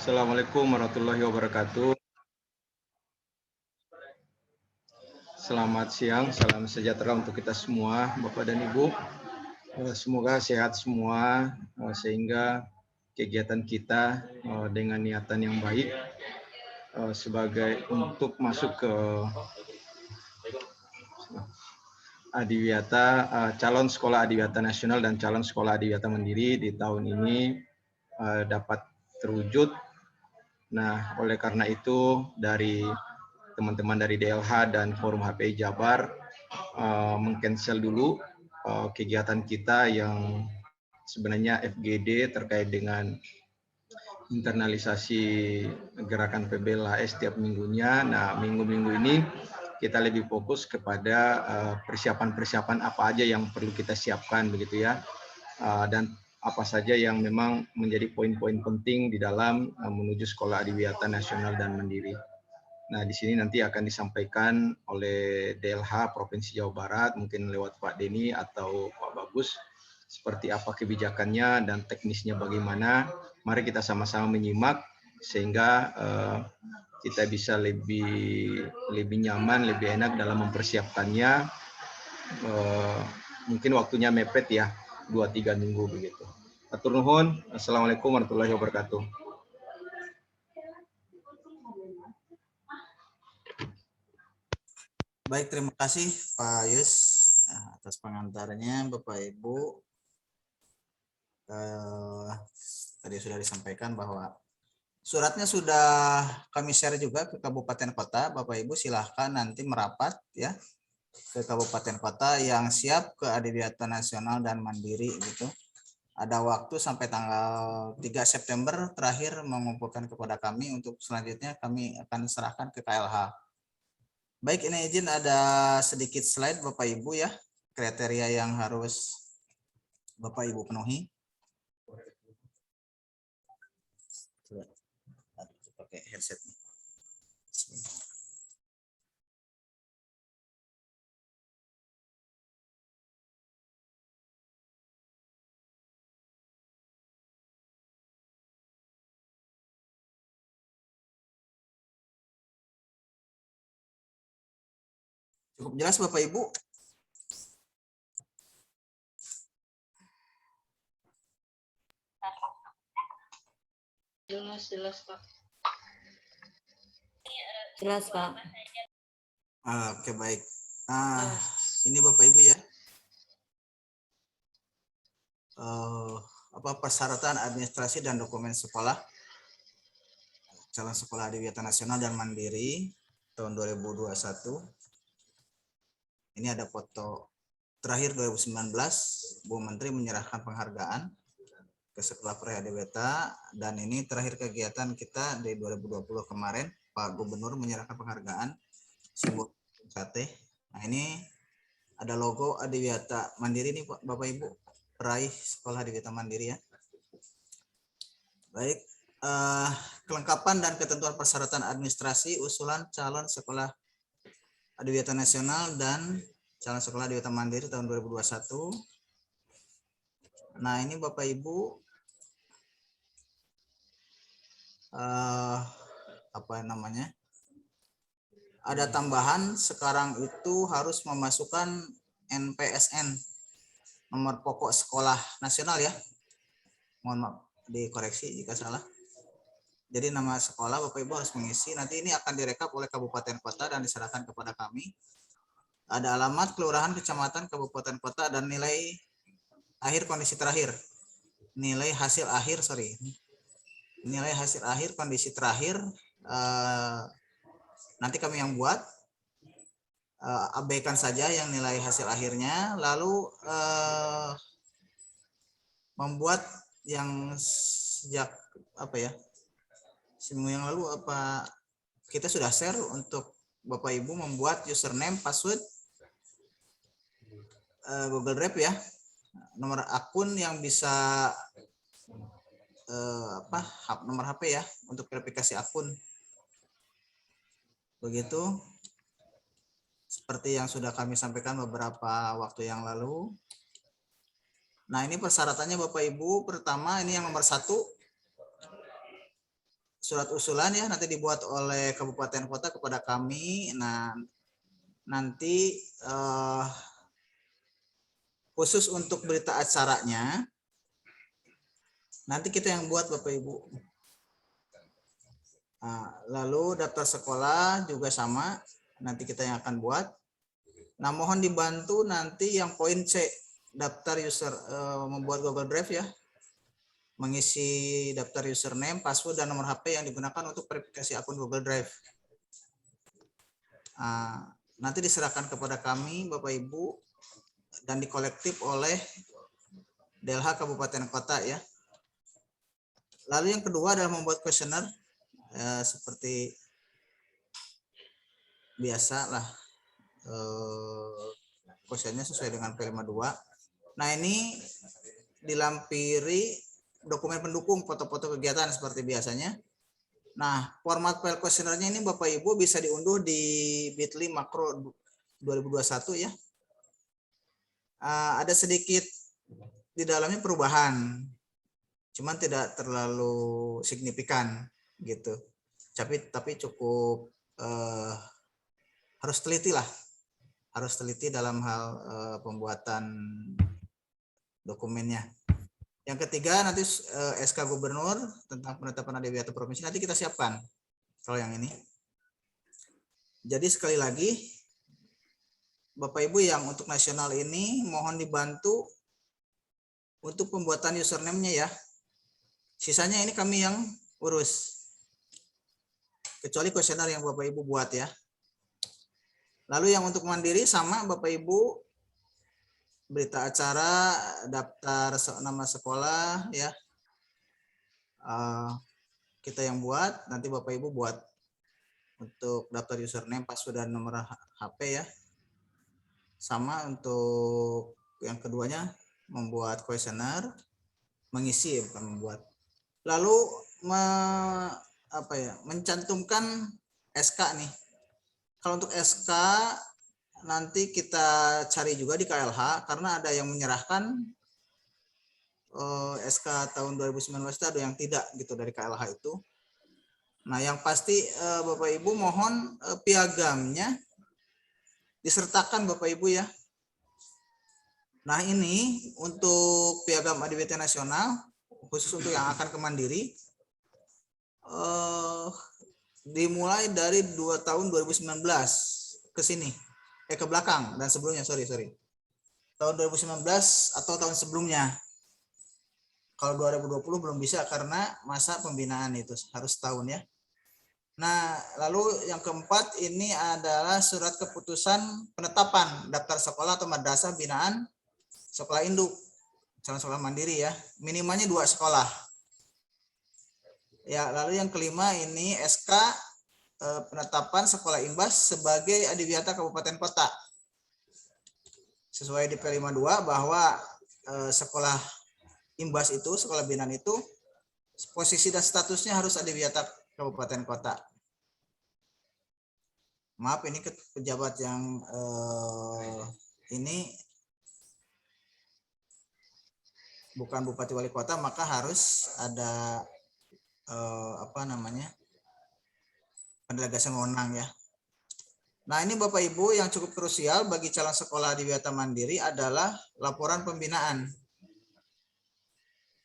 Assalamualaikum warahmatullahi wabarakatuh. Selamat siang, salam sejahtera untuk kita semua, Bapak dan Ibu. Semoga sehat semua, sehingga kegiatan kita dengan niatan yang baik sebagai untuk masuk ke Adiwiyata, calon sekolah Adiwiyata Nasional dan calon sekolah Adiwiyata Mandiri di tahun ini dapat terwujud. Nah, oleh karena itu dari teman-teman dari DLH dan Forum HPI Jabar meng-cancel dulu kegiatan kita yang sebenarnya FGD terkait dengan internalisasi gerakan PBLHS setiap minggunya. Nah, minggu-minggu ini kita lebih fokus kepada persiapan-persiapan apa aja yang perlu kita siapkan begitu ya, dan apa saja yang memang menjadi poin-poin penting di dalam menuju sekolah adiwiyata nasional dan mandiri. Nah, di sini nanti akan disampaikan oleh DLH Provinsi Jawa Barat, mungkin lewat Pak Denny atau Pak Bagus, seperti apa kebijakannya dan teknisnya bagaimana. Mari kita sama-sama menyimak sehingga kita bisa lebih nyaman, lebih enak dalam mempersiapkannya. Mungkin waktunya mepet ya, 2-3 minggu begitu. Atur nuhun. Assalamualaikum warahmatullahi wabarakatuh. Baik, terima kasih Pak Yus atas pengantarnya. Bapak Ibu, tadi sudah disampaikan bahwa suratnya sudah kami share juga ke kabupaten kota. Bapak Ibu silahkan nanti merapat ya ke kabupaten kota yang siap ke Adiwiyata Nasional dan Mandiri gitu. Ada waktu sampai tanggal 3 September terakhir mengumpulkan kepada kami, untuk selanjutnya kami akan serahkan ke KLH. Baik, ini izin ada sedikit slide Bapak Ibu ya, kriteria yang harus Bapak Ibu penuhi. Pakai headset. Cukup jelas Bapak Ibu? Jelas Pak. Jelas Pak. Oke, baik. Ini Bapak Ibu ya. Persyaratan administrasi dan dokumen sekolah calon sekolah Adiwiyata Nasional dan Mandiri tahun 2021. Ini ada foto terakhir 2019, Bu Menteri menyerahkan penghargaan ke sekolah Adiwiyata, dan ini terakhir kegiatan kita di 2020 kemarin, Pak Gubernur menyerahkan penghargaan simbol sate. Nah, ini ada logo Adiwiyata Mandiri nih Bapak Ibu, peraih sekolah Adiwiyata Mandiri ya. Baik, kelengkapan dan ketentuan persyaratan administrasi usulan calon sekolah Adiwiyata Nasional dan calon sekolah Adiwiyata Mandiri tahun 2021. Nah, ini Bapak Ibu ada tambahan sekarang itu harus memasukkan NPSN, nomor pokok sekolah nasional ya. Mohon maaf dikoreksi jika salah. Jadi nama sekolah Bapak Ibu harus mengisi. Nanti ini akan direkap oleh kabupaten kota dan diserahkan kepada kami. Ada alamat, kelurahan, kecamatan, kabupaten kota, dan nilai akhir kondisi terakhir. Nilai hasil akhir kondisi terakhir nanti kami yang buat. Abaikan saja yang nilai hasil akhirnya, lalu membuat yang sejak seminggu yang lalu kita sudah share untuk Bapak Ibu membuat username, password, Google Drive ya, nomor akun yang bisa nomor HP ya untuk verifikasi akun. Begitu seperti yang sudah kami sampaikan beberapa waktu yang lalu. Nah, ini persyaratannya Bapak Ibu. Pertama, ini yang nomor 1, surat usulan ya, nanti dibuat oleh kabupaten kota kepada kami. Nah, nanti khusus untuk berita acaranya, nanti kita yang buat Bapak Ibu. Nah, lalu daftar sekolah juga sama, nanti kita yang akan buat. Nah, mohon dibantu nanti yang poin C, daftar user, membuat Google Drive ya, mengisi daftar username, password, dan nomor HP yang digunakan untuk verifikasi akun Google Drive. Nanti diserahkan kepada kami, Bapak Ibu, dan dikolektif oleh DLH Kabupaten Kota ya. Lalu yang kedua adalah membuat kuesioner, seperti biasa lah, kuesionernya sesuai dengan P52. Nah, ini dilampiri dokumen pendukung, foto-foto kegiatan seperti biasanya. Nah, format file kuesionernya ini Bapak Ibu bisa diunduh di Bitly Makro 2021 ya. Ada sedikit di dalamnya perubahan, cuman tidak terlalu signifikan gitu. Tapi cukup harus teliti lah, harus teliti dalam hal pembuatan dokumennya. Yang ketiga nanti SK Gubernur tentang penetapan ADW provinsi nanti kita siapkan. Kalau yang ini. Jadi sekali lagi Bapak Ibu yang untuk nasional ini mohon dibantu untuk pembuatan username-nya ya. Sisanya ini kami yang urus. Kecuali kuesioner yang Bapak Ibu buat ya. Lalu yang untuk mandiri sama Bapak Ibu, berita acara, daftar nama sekolah ya, kita yang buat, nanti Bapak Ibu buat untuk daftar username, password, dan nomor HP ya. Sama untuk yang keduanya membuat kuesioner, mengisi bukan membuat. Lalu mencantumkan SK nih. Kalau untuk SK nanti kita cari juga di KLH karena ada yang menyerahkan SK tahun 2019 itu, ada yang tidak gitu dari KLH itu. Nah, yang pasti Bapak Ibu mohon piagamnya disertakan Bapak Ibu ya. Nah, ini untuk piagam ADWT nasional khusus untuk yang akan ke Mandiri dimulai dari tahun 2019 ke sini. Ke belakang dan sebelumnya, sorry. Tahun 2019 atau tahun sebelumnya. Kalau 2020 belum bisa karena masa pembinaan itu harus tahun ya. Nah, lalu yang keempat ini adalah surat keputusan penetapan daftar sekolah atau madrasah binaan sekolah induk calon sekolah mandiri ya. Minimalnya 2 sekolah. Ya, lalu yang kelima ini SK penetapan sekolah imbas sebagai adiwiyata kabupaten kota. Sesuai di P52 bahwa sekolah imbas itu, sekolah binaan itu posisi dan statusnya harus adiwiyata kabupaten kota. Maaf ini pejabat yang ini bukan bupati wali kota, maka harus ada pendelegasi wewenang ya. Nah, ini Bapak Ibu yang cukup krusial bagi calon sekolah adiwiyata mandiri adalah laporan pembinaan.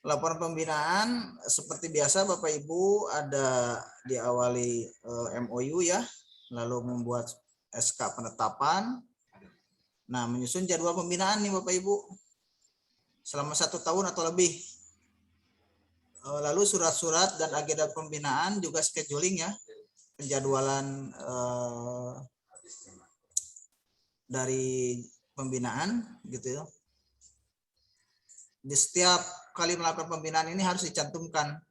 Laporan pembinaan seperti biasa Bapak Ibu ada diawali MOU ya, lalu membuat SK penetapan. Nah, menyusun jadwal pembinaan nih Bapak Ibu selama 1 tahun atau lebih. Lalu surat-surat dan agenda pembinaan juga scheduling ya, penjadwalan dari pembinaan gitu ya. Di setiap kali melakukan pembinaan ini harus dicantumkan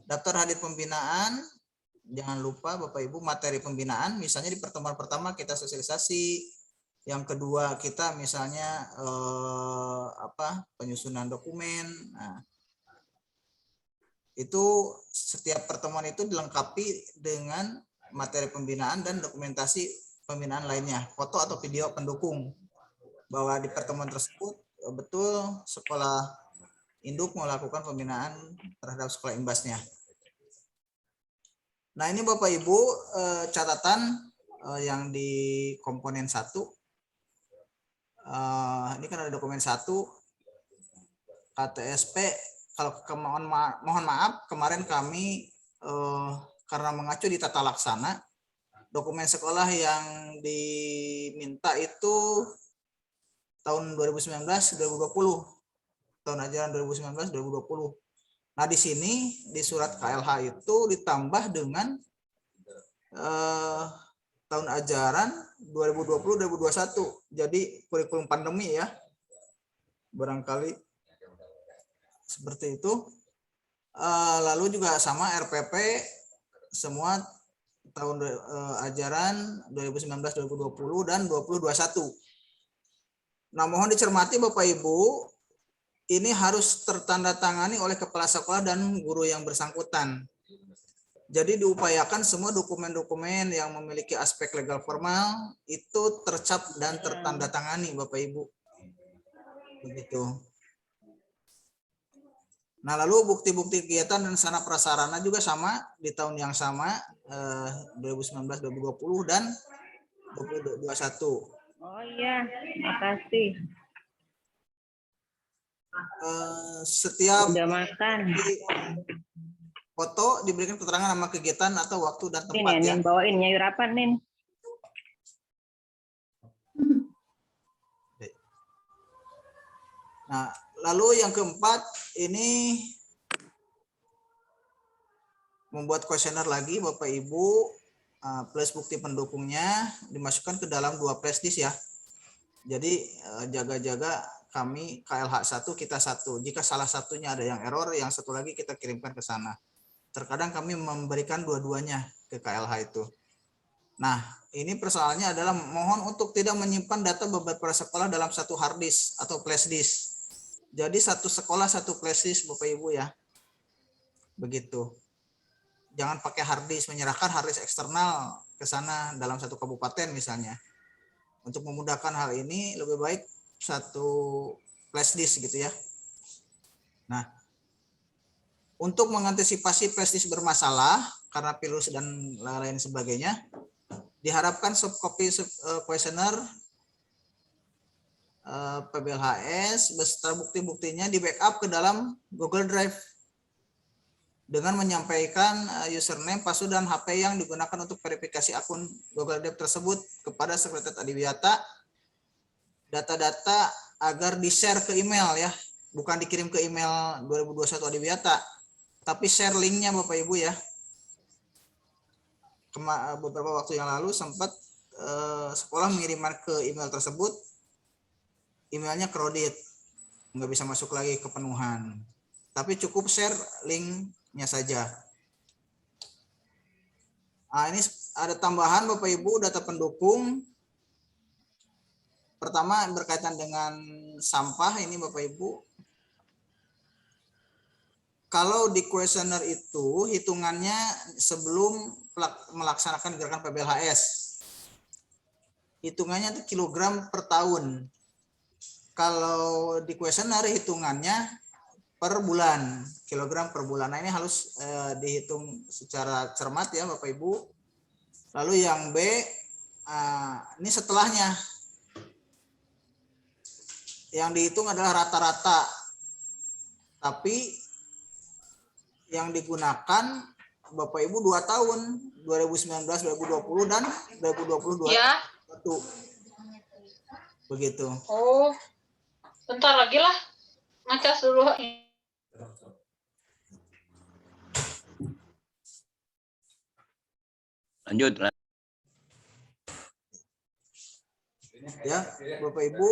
daftar hadir pembinaan. Jangan lupa Bapak Ibu materi pembinaan, misalnya di pertemuan pertama kita sosialisasi, yang kedua kita misalnya penyusunan dokumen. Nah, itu setiap pertemuan itu dilengkapi dengan materi pembinaan dan dokumentasi pembinaan lainnya, foto atau video pendukung bahwa di pertemuan tersebut betul sekolah induk melakukan pembinaan terhadap sekolah imbasnya. Nah, ini Bapak Ibu catatan yang di komponen 1. Ini kan ada dokumen 1 KTSP. Kalau mohon maaf kemarin kami karena mengacu di tata laksana, dokumen sekolah yang diminta itu tahun 2019-2020, tahun ajaran 2019-2020. Nah, di sini di surat KLH itu ditambah dengan tahun ajaran 2020-2021. Jadi kurikulum pandemi ya. Barangkali seperti itu. Lalu juga sama RPP semua tahun ajaran 2019-2020 dan 2021. Nah, mohon dicermati Bapak Ibu, ini harus tertandatangani oleh kepala sekolah dan guru yang bersangkutan. Jadi diupayakan semua dokumen-dokumen yang memiliki aspek legal formal itu tercap dan tertandatangani Bapak Ibu. Begitu. Nah, lalu bukti-bukti kegiatan dan sarana prasarana juga sama di tahun yang sama 2019-2020 dan 2021. Oh iya, makasih. Setiap Udah makan. foto diberikan keterangan nama kegiatan atau waktu dan tempat Ini ya. Nin bawain nyayur apa Nin? Nah, lalu yang keempat ini membuat kuesioner lagi Bapak Ibu, plus bukti pendukungnya dimasukkan ke dalam 2 flashdisk ya. Jadi jaga-jaga kami KLH 1 kita 1. Jika salah satunya ada yang error, yang satu lagi kita kirimkan ke sana. Terkadang kami memberikan dua-duanya ke KLH itu. Nah, ini persoalannya adalah mohon untuk tidak menyimpan data beberapa sekolah dalam satu hard disk atau flash disk. Jadi satu sekolah satu flash disk Bapak Ibu ya. Begitu. Jangan pakai hard disk, menyerahkan hard disk eksternal ke sana dalam satu kabupaten misalnya. Untuk memudahkan hal ini lebih baik satu flash disk gitu ya. Nah, untuk mengantisipasi flash disk bermasalah karena virus dan lain sebagainya, diharapkan soft copy kuesioner PBLHS beserta bukti-buktinya di backup ke dalam Google Drive dengan menyampaikan username, password, dan HP yang digunakan untuk verifikasi akun Google Drive tersebut kepada Sekretariat Adiwiyata. Data-data agar di-share ke email ya, bukan dikirim ke email 2021 Adiwiyata, tapi share linknya Bapak Ibu ya. Beberapa waktu yang lalu sempat sekolah mengirimkan ke email tersebut, emailnya crowded, nggak bisa masuk lagi kepenuhan. Tapi cukup share linknya saja. Nah, ini ada tambahan Bapak Ibu data pendukung. Pertama berkaitan dengan sampah ini Bapak Ibu. Kalau di kuesioner itu hitungannya sebelum melaksanakan gerakan PBLHS. Hitungannya itu kilogram per tahun. Kalau di kuesioner hitungannya per bulan, kilogram per bulan. Nah, ini harus dihitung secara cermat ya Bapak Ibu. Lalu yang B, ini setelahnya. Yang dihitung adalah rata-rata. Tapi yang digunakan Bapak Ibu 2 tahun, 2019, 2020 dan 2022. Ya. Begitu. Oh, bentar lagi lah. Ngecas dulu. Lanjut. Ya, Bapak Ibu.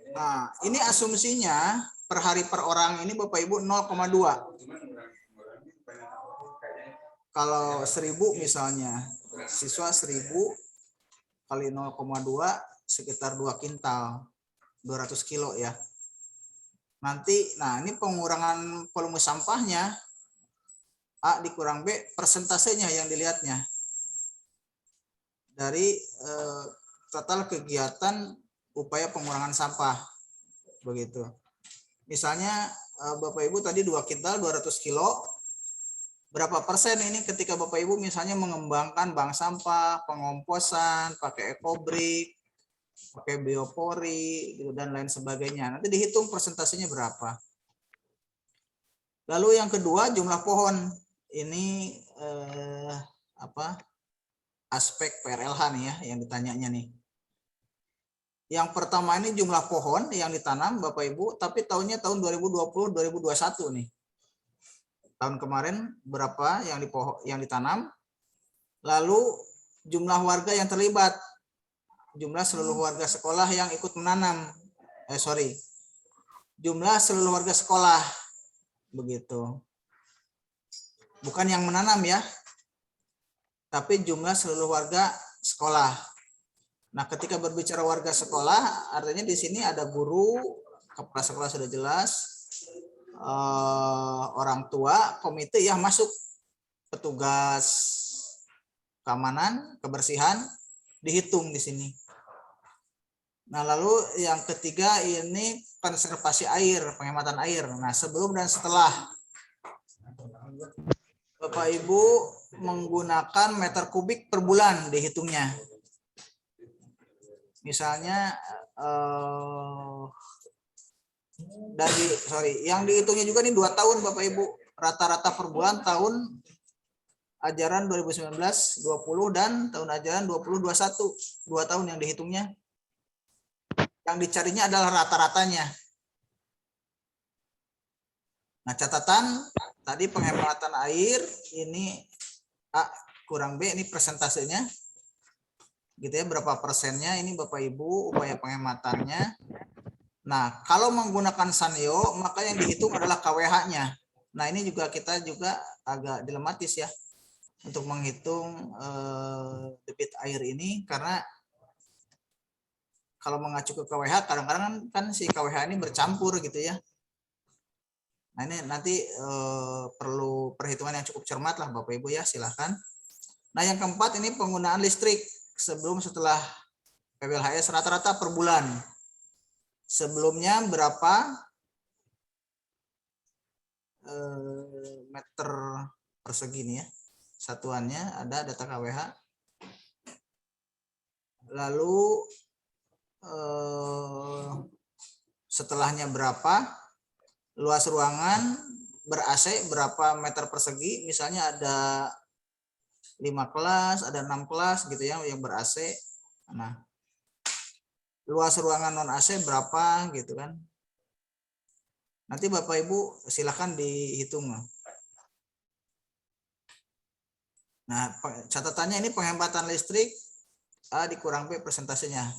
Nah, ini asumsinya per hari per orang ini Bapak Ibu 0,2. Kalau 1000 misalnya, siswa 1000 kali 0,2 sekitar 2 kintal, 200 kilo ya. Nanti, nah ini pengurangan volume sampahnya, A dikurang B, persentasenya yang dilihatnya. Dari total kegiatan upaya pengurangan sampah. Begitu. Misalnya Bapak Ibu tadi 2 kintal, 200 kilo, berapa persen ini ketika Bapak Ibu misalnya mengembangkan bank sampah, pengomposan, pakai ekobrik, pakai biopori gitu, dan lain sebagainya. Nanti dihitung persentasenya berapa. Lalu yang kedua jumlah pohon. Ini aspek PRLH nih ya yang ditanyanya nih. Yang pertama ini jumlah pohon yang ditanam Bapak Ibu, tapi tahunnya tahun 2020-2021 nih. Tahun kemarin berapa yang ditanam? Lalu jumlah warga yang terlibat, jumlah seluruh warga sekolah yang ikut menanam. Jumlah seluruh warga sekolah, begitu. Bukan yang menanam ya, tapi jumlah seluruh warga sekolah. Nah, ketika berbicara warga sekolah, artinya di sini ada guru, kepala sekolah sudah jelas, orang tua, komite ya masuk, petugas keamanan, kebersihan dihitung di sini. Nah, lalu yang ketiga ini konservasi air, penghematan air. Nah, sebelum dan setelah Bapak Ibu menggunakan meter kubik per bulan dihitungnya. Misalnya yang dihitungnya juga nih 2 tahun Bapak Ibu, rata-rata per bulan tahun ajaran 2019-20 dan tahun ajaran 2021, 2 tahun yang dihitungnya. Yang dicarinya adalah rata-ratanya. Nah, catatan tadi penghematan air ini A kurang B, ini persentasenya. Gitu ya, berapa persennya ini Bapak Ibu upaya penghematannya. Nah, kalau menggunakan Sanyo, maka yang dihitung adalah KWH-nya. Nah, ini juga kita juga agak dilematis ya untuk menghitung debit air ini, karena kalau mengacu ke KWH kadang-kadang kan si KWH ini bercampur gitu ya. Nah, ini nanti perlu perhitungan yang cukup cermat lah Bapak Ibu ya, silahkan. Nah, yang keempat ini penggunaan listrik sebelum setelah PPLHS rata-rata per bulan. Sebelumnya berapa meter persegi nih ya, satuannya ada data KWH. Lalu setelahnya berapa, luas ruangan ber-AC berapa meter persegi, misalnya ada 5 kelas, ada 6 kelas gitu ya yang ber-AC. Nah, luas ruangan non AC berapa gitu kan. Nanti Bapak Ibu silakan dihitung. Nah, catatannya ini penghematan listrik A dikurang B persentasenya.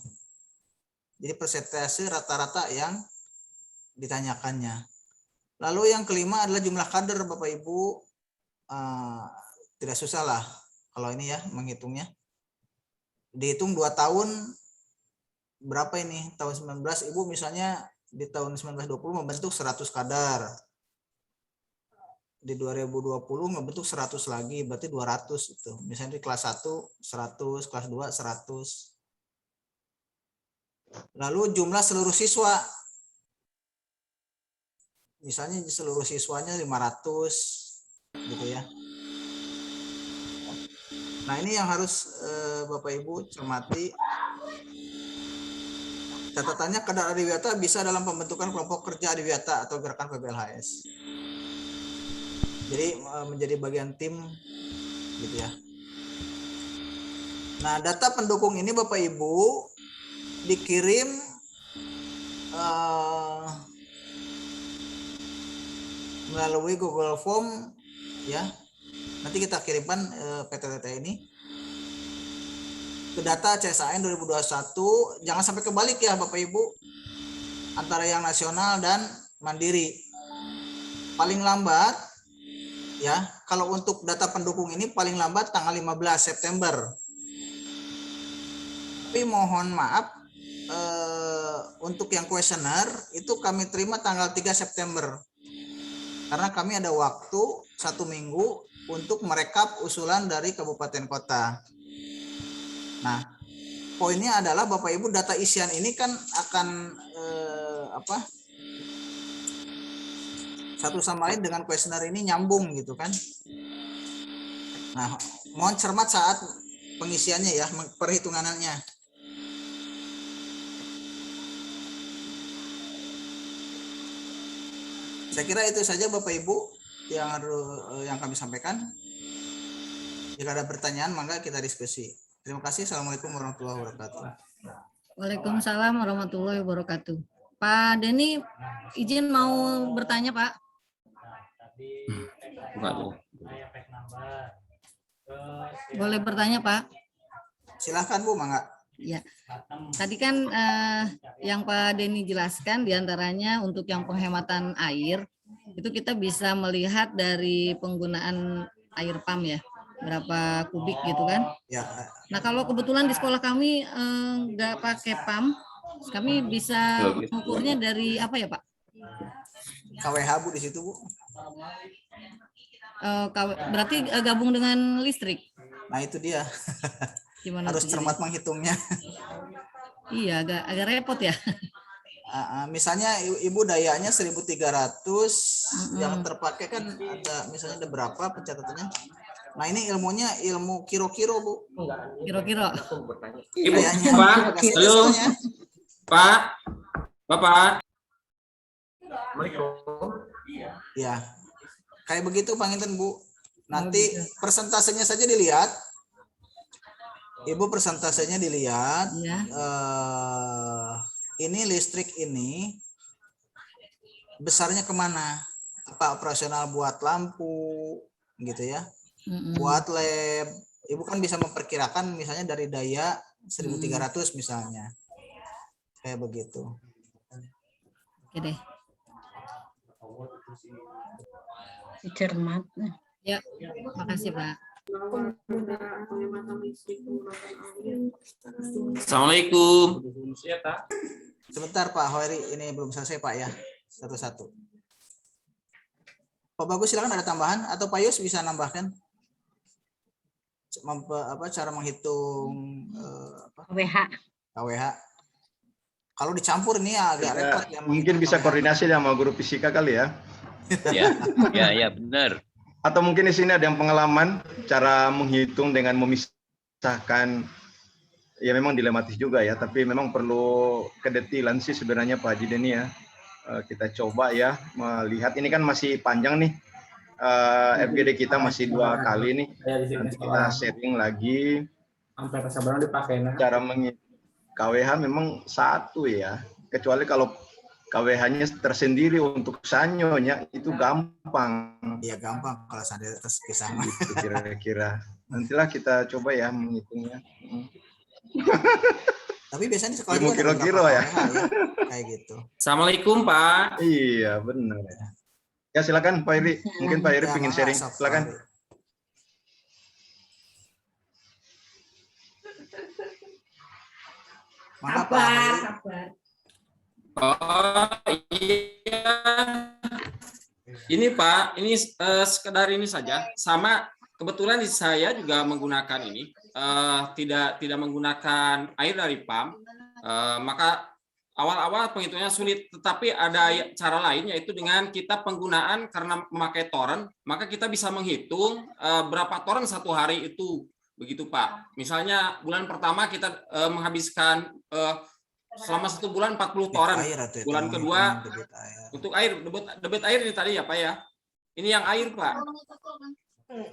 Jadi persentase rata-rata yang ditanyakannya. Lalu yang kelima adalah jumlah kader Bapak Ibu. Tidak susah lah kalau ini ya menghitungnya. Dihitung 2 tahun berapa ini? Tahun 19 Ibu misalnya di tahun 1920 membentuk 100 kader. Di 2020 membentuk 100 lagi, berarti 200 itu. Misalnya di kelas 1 100, kelas 2 100. Lalu jumlah seluruh siswa. Misalnya seluruh siswanya 500 gitu ya. Nah, ini yang harus Bapak Ibu cermati. Catatannya kadar adiwiyata bisa dalam pembentukan kelompok kerja adiwiyata atau gerakan PPLHS. Jadi menjadi bagian tim gitu ya. Nah, data pendukung ini Bapak Ibu dikirim melalui Google Form ya. Nanti kita kirimkan PTT ini ke data CSAN 2021. Jangan sampai kebalik ya Bapak Ibu, antara yang nasional dan mandiri. Paling lambat ya, kalau untuk data pendukung ini paling lambat tanggal 15 September. Tapi mohon maaf, untuk yang kuesioner itu kami terima tanggal 3 September. Karena kami ada waktu 1 minggu untuk merekap usulan dari kabupaten kota. Nah, poinnya adalah Bapak Ibu data isian ini kan akan satu sama lain dengan kuesioner ini nyambung gitu kan. Nah, mohon cermat saat pengisiannya ya, perhitungannya. Saya kira itu saja Bapak Ibu yang kami sampaikan. Jika ada pertanyaan, maka kita diskusi. Terima kasih. Assalamualaikum warahmatullahi wabarakatuh. Waalaikumsalam warahmatullahi wabarakatuh. Pak Denny, izin mau bertanya, Pak. Boleh bertanya, Pak? Silahkan Bu, mangga. Ya. Tadi kan yang Pak Denny jelaskan diantaranya untuk yang penghematan air, itu kita bisa melihat dari penggunaan air pump ya, berapa kubik gitu kan. Ya. Nah kalau kebetulan di sekolah kami nggak pakai pump, kami bisa mengukurnya dari apa ya Pak? KWH Bu di situ Bu. Berarti gabung dengan listrik. Nah itu dia. Gimana harus cermat menghitungnya. Iya, agak repot ya. Misalnya Ibu dayanya 1.300, yang terpakai kan misalnya ada berapa pencatatannya. Nah ini ilmunya ilmu kiro-kiro Bu. Kiro-kiro. Ibu, Pak, halo, Pak, Bapak. Ya, kayak begitu Panginten Bu. Nanti persentasenya saja dilihat. Ibu persentasenya dilihat. Ya. Ini listrik ini besarnya kemana? Apa operasional buat lampu, gitu ya? Buat lab. Ibu kan bisa memperkirakan misalnya dari daya 1.300 misalnya. Kayak begitu. Oke deh. Cermat. Ya, makasih Pak. Assalamualaikum. Sebentar Pak Hoeri, ini belum selesai Pak ya, satu-satu. Pak Bagus silakan ada tambahan atau Pak Yus bisa nambahkan cara menghitung KWH. Kalau dicampur ini agak repot ya. Mungkin bisa koordinasi sama guru fisika kali ya. Ya benar. Atau mungkin di sini ada yang pengalaman cara menghitung dengan memisahkan, ya memang dilematis juga ya, tapi memang perlu kedetilan sih sebenarnya Pak Haji Denny ya. Kita coba ya melihat, ini kan masih panjang nih, FGD kita masih 2 kali nih, nanti kita sharing lagi. Cara menghitung KWH memang satu ya, kecuali kalau KWH-nya tersendiri untuk sanyonya itu gampang. Iya gampang kalau seandainya sama. Gitu, kira-kira. Nantilah kita coba ya menghitungnya. Tapi biasanya di sekolah ilmu kilo-kilo ya. Kayak gitu. Assalamualaikum Pak. Iya benar. Ya silakan Pak Iri. Mungkin Pak Iri Ya, ingin sharing. Silakan. Maka Pak. Oh iya. Ini Pak, ini sekedar ini saja. Sama kebetulan saya juga menggunakan ini, tidak menggunakan air dari pump. Maka awal-awal penghitungannya sulit, tetapi ada cara lain, yaitu dengan kita penggunaan karena memakai toren, maka kita bisa menghitung berapa toren satu hari itu, begitu Pak. Misalnya bulan pertama kita menghabiskan selama 1 bulan 40 toren. Bulan kedua untuk air, debit air ini tadi ya Pak ya. Ini yang air Pak.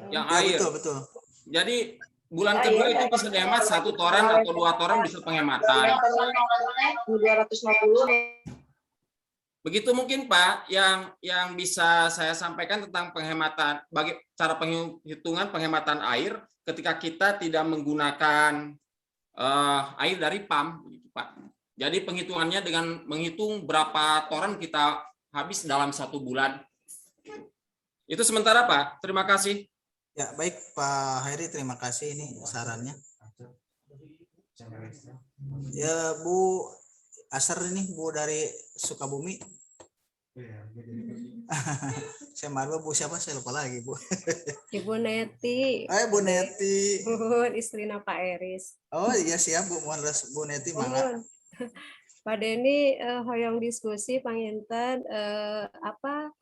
Yang ya, air. Betul. Jadi bulan kedua itu bisa dihemat 1 toren atau 2 toren bisa penghematan. 250. Begitu mungkin Pak yang bisa saya sampaikan tentang penghematan, bagi cara penghitungan penghematan air ketika kita tidak menggunakan air dari pump, begitu Pak. Jadi penghitungannya dengan menghitung berapa toren kita habis dalam 1 bulan. Itu sementara Pak. Terima kasih. Ya baik Pak Heri, terima kasih ini sarannya. Ya Bu Asar ini Bu dari Sukabumi. Saya malu Bu siapa, saya lupa lagi Bu. Ibu Neti. Bu Neti. Istrinya Pak Eris. Oh iya siap Bu, mohon Bu Neti mangga. Pak Denny hoyong diskusi panginten apa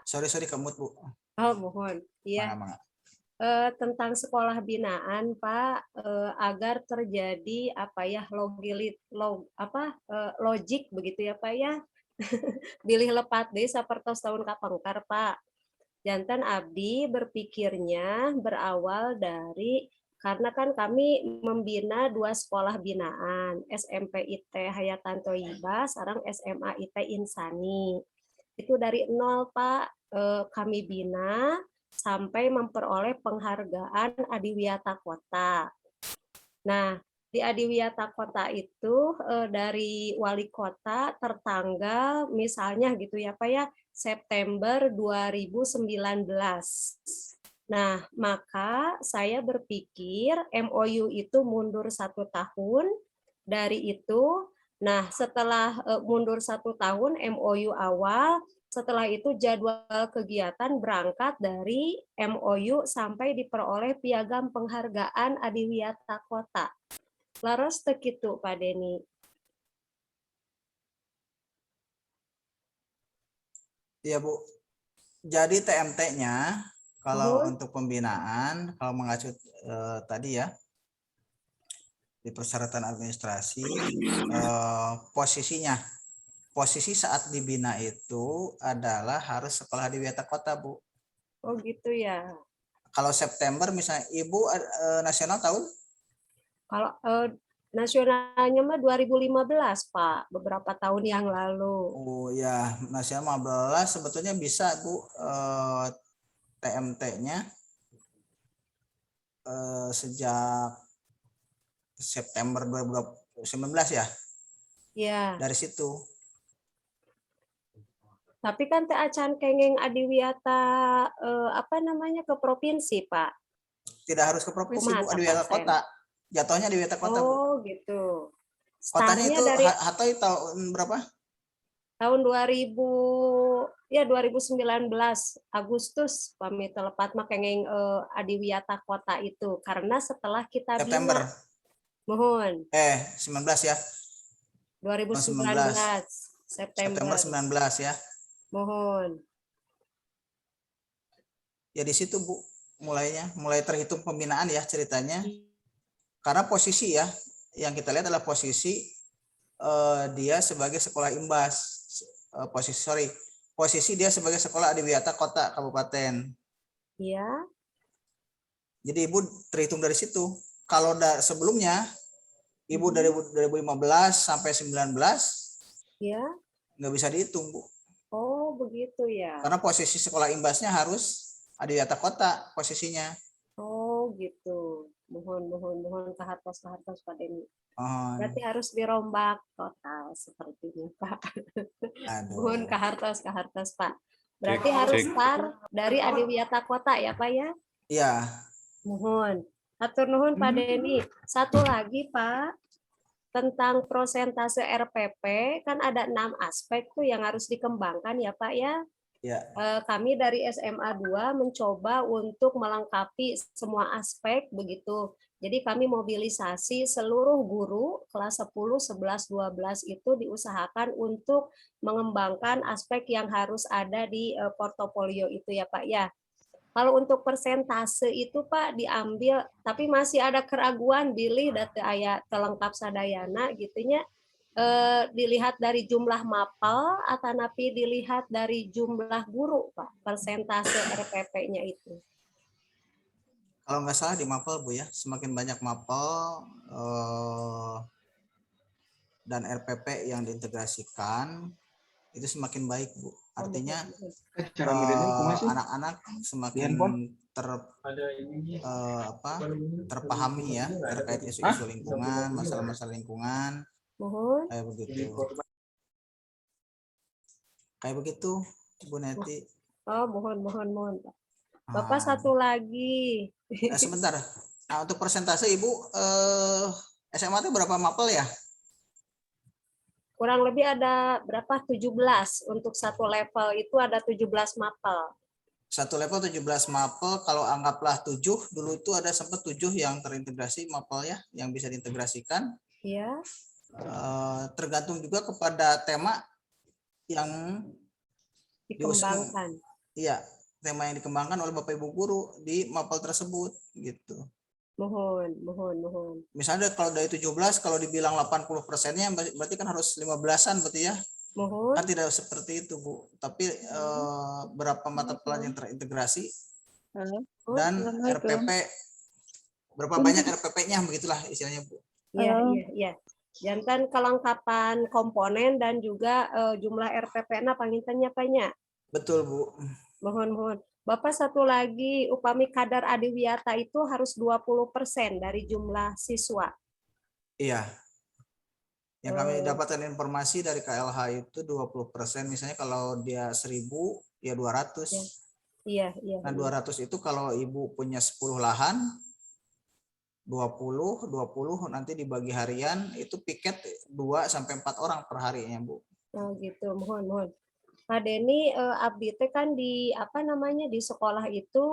Sorry Kemut, Bu. Oh, mohon. Iya. Mangga. Tentang sekolah binaan, Pak, agar terjadi logik begitu ya Pak ya. Bilih lepat deh sapertos tahun kapengkar, Pak. Janten abdi berpikirnya berawal dari karena kan kami membina 2 sekolah binaan, SMP IT Hayatan Thoyibah, sekarang SMA IT Insani. Itu dari nol, Pak, kami bina sampai memperoleh penghargaan Adiwiyata Kota. Nah, di Adiwiyata Kota itu dari wali kota tertanggal misalnya gitu ya Pak ya, September 2019. Nah, maka saya berpikir MOU itu mundur 1 tahun dari itu. Nah, setelah mundur 1 tahun MOU awal, setelah itu jadwal kegiatan berangkat dari MOU sampai diperoleh piagam penghargaan Adiwiyata Kota. Laras teu kitu Pak Deni. Iya, Bu. Jadi TMT-nya kalau untuk pembinaan, kalau mengacu tadi ya, di persyaratan administrasi, posisi saat dibina itu adalah harus sekolah di Adiwiyata Kota, Bu. Oh gitu ya. Kalau September misalnya, Ibu nasional tahun? Kalau nasionalnya mah 2015 Pak, beberapa tahun yang lalu. Oh ya, nasional 15 sebetulnya bisa Bu, TMT-nya sejak September 2019 ya? Iya. Dari situ. Tapi kan teh acan kengeng Adiwiyata ke provinsi, Pak. Tidak harus ke provinsi, Bu, Adiwiyata Pasen? Kota. Jatuhnya Adiwiyata Kota, Bu. Oh, gitu. Kotanya Startnya itu dari Hatay tahun berapa? tahun 2019 Agustus kami telepat makengeng Adiwiyata Kota itu karena setelah kita September. bina. Mohon. 19 ya. 2019 September 19 ya. Mohon. Ya di situ Bu mulainya, mulai terhitung pembinaan ya ceritanya. Karena posisi ya, yang kita lihat adalah posisi dia sebagai sekolah imbas. Posisi dia sebagai sekolah Adiwiyata Kota Kabupaten. Iya. Jadi Ibu terhitung dari situ. Kalau sebelumnya Ibu dari 2015 sampai 19 ya nggak bisa dihitung, Bu. Oh, begitu ya. Karena posisi sekolah imbasnya harus Adiwiyata Kota posisinya. Oh, gitu. Mohon kehartos Pak Deni. Berarti harus dirombak total sepertinya, Pak. Mohon kehartos Pak. Berarti harus start dari Adiwiyata Kota ya, Pak ya? Iya. Mohon. Atur nuhun Pak Deni. Satu lagi, Pak. Tentang prosentase RPP, kan ada 6 aspek tuh yang harus dikembangkan ya Pak ya. Ya. Kami dari SMA 2 mencoba untuk melengkapi semua aspek begitu. Jadi kami mobilisasi seluruh guru kelas 10, 11, 12 itu diusahakan untuk mengembangkan aspek yang harus ada di portofolio itu ya Pak ya. Kalau untuk persentase itu Pak diambil, tapi masih ada keraguan bilih data aya telengkap sadayana gitunya. Dilihat dari jumlah mapel atau napi dilihat dari jumlah guru Pak, persentase RPP-nya itu. Kalau nggak salah di mapel Bu ya, semakin banyak mapel dan RPP yang diintegrasikan itu semakin baik Bu. Artinya anak-anak semakin terpahami ya terkait isu-isu lingkungan, masalah-masalah lingkungan. Kayak begitu. Kayak begitu, Bu Neti. Oh, mohon Pak. Bapak satu lagi. Sebentar. Nah, untuk persentase Ibu SMA itu berapa mapel ya? Kurang lebih ada berapa? 17. Untuk satu level itu ada 17 mapel. Satu level 17 mapel, kalau anggaplah 7, dulu itu ada sempat 7 yang terintegrasi mapel ya, yang bisa diintegrasikan. Iya. Tergantung juga kepada tema yang dikembangkan. Iya, tema yang dikembangkan oleh Bapak Ibu guru di mapel tersebut gitu. Mohon. Misalnya kalau dari 17, kalau dibilang 80%-nya berarti kan harus 15-an berarti ya. Mohon. Kan tidak seperti itu, Bu. Tapi berapa mata pelajaran yang terintegrasi dan RPP, berapa banyak RPP-nya, begitulah istilahnya, Bu. Iya. Jantan kelengkapan komponen dan juga jumlah RPP-na pangintennya banyak. Betul, Bu. Mohon. Bapak satu lagi, upami kadar adiwiyata itu harus 20% dari jumlah siswa. Iya. Yang kami dapatkan informasi dari KLH itu 20%. Misalnya kalau dia 1.000, ya 200. Iya. Nah, 200 itu kalau Ibu punya 10 lahan, 20 nanti dibagi harian, itu piket 2-4 orang per harinya, Bu. Oh gitu, mohon. Pak Denny, abdi teh kan di di sekolah itu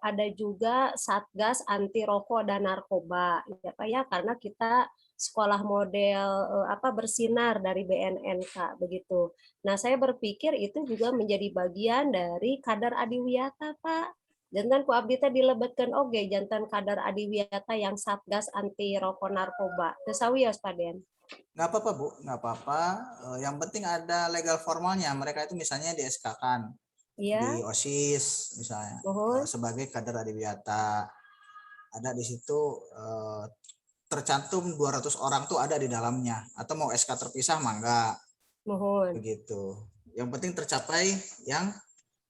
ada juga Satgas anti rokok dan narkoba, ya Pak ya, karena kita sekolah model bersinar dari BNNK begitu. Nah, saya berpikir itu juga menjadi bagian dari kadar adiwiyata, Pak. Jantan ku abdi teh dilebetkeun oge jantan kadar adiwiyata yang Satgas anti rokok narkoba. Teu sawios Pak Den. Nggak apa-apa, Bu, nggak apa-apa. Yang penting ada legal formalnya. Mereka itu misalnya di SK-kan, di OSIS misalnya, sebagai kader adiwiyata. Ada di situ tercantum 200 orang tuh ada di dalamnya. Atau mau SK terpisah mah enggak. Begitu. Yang penting tercapai yang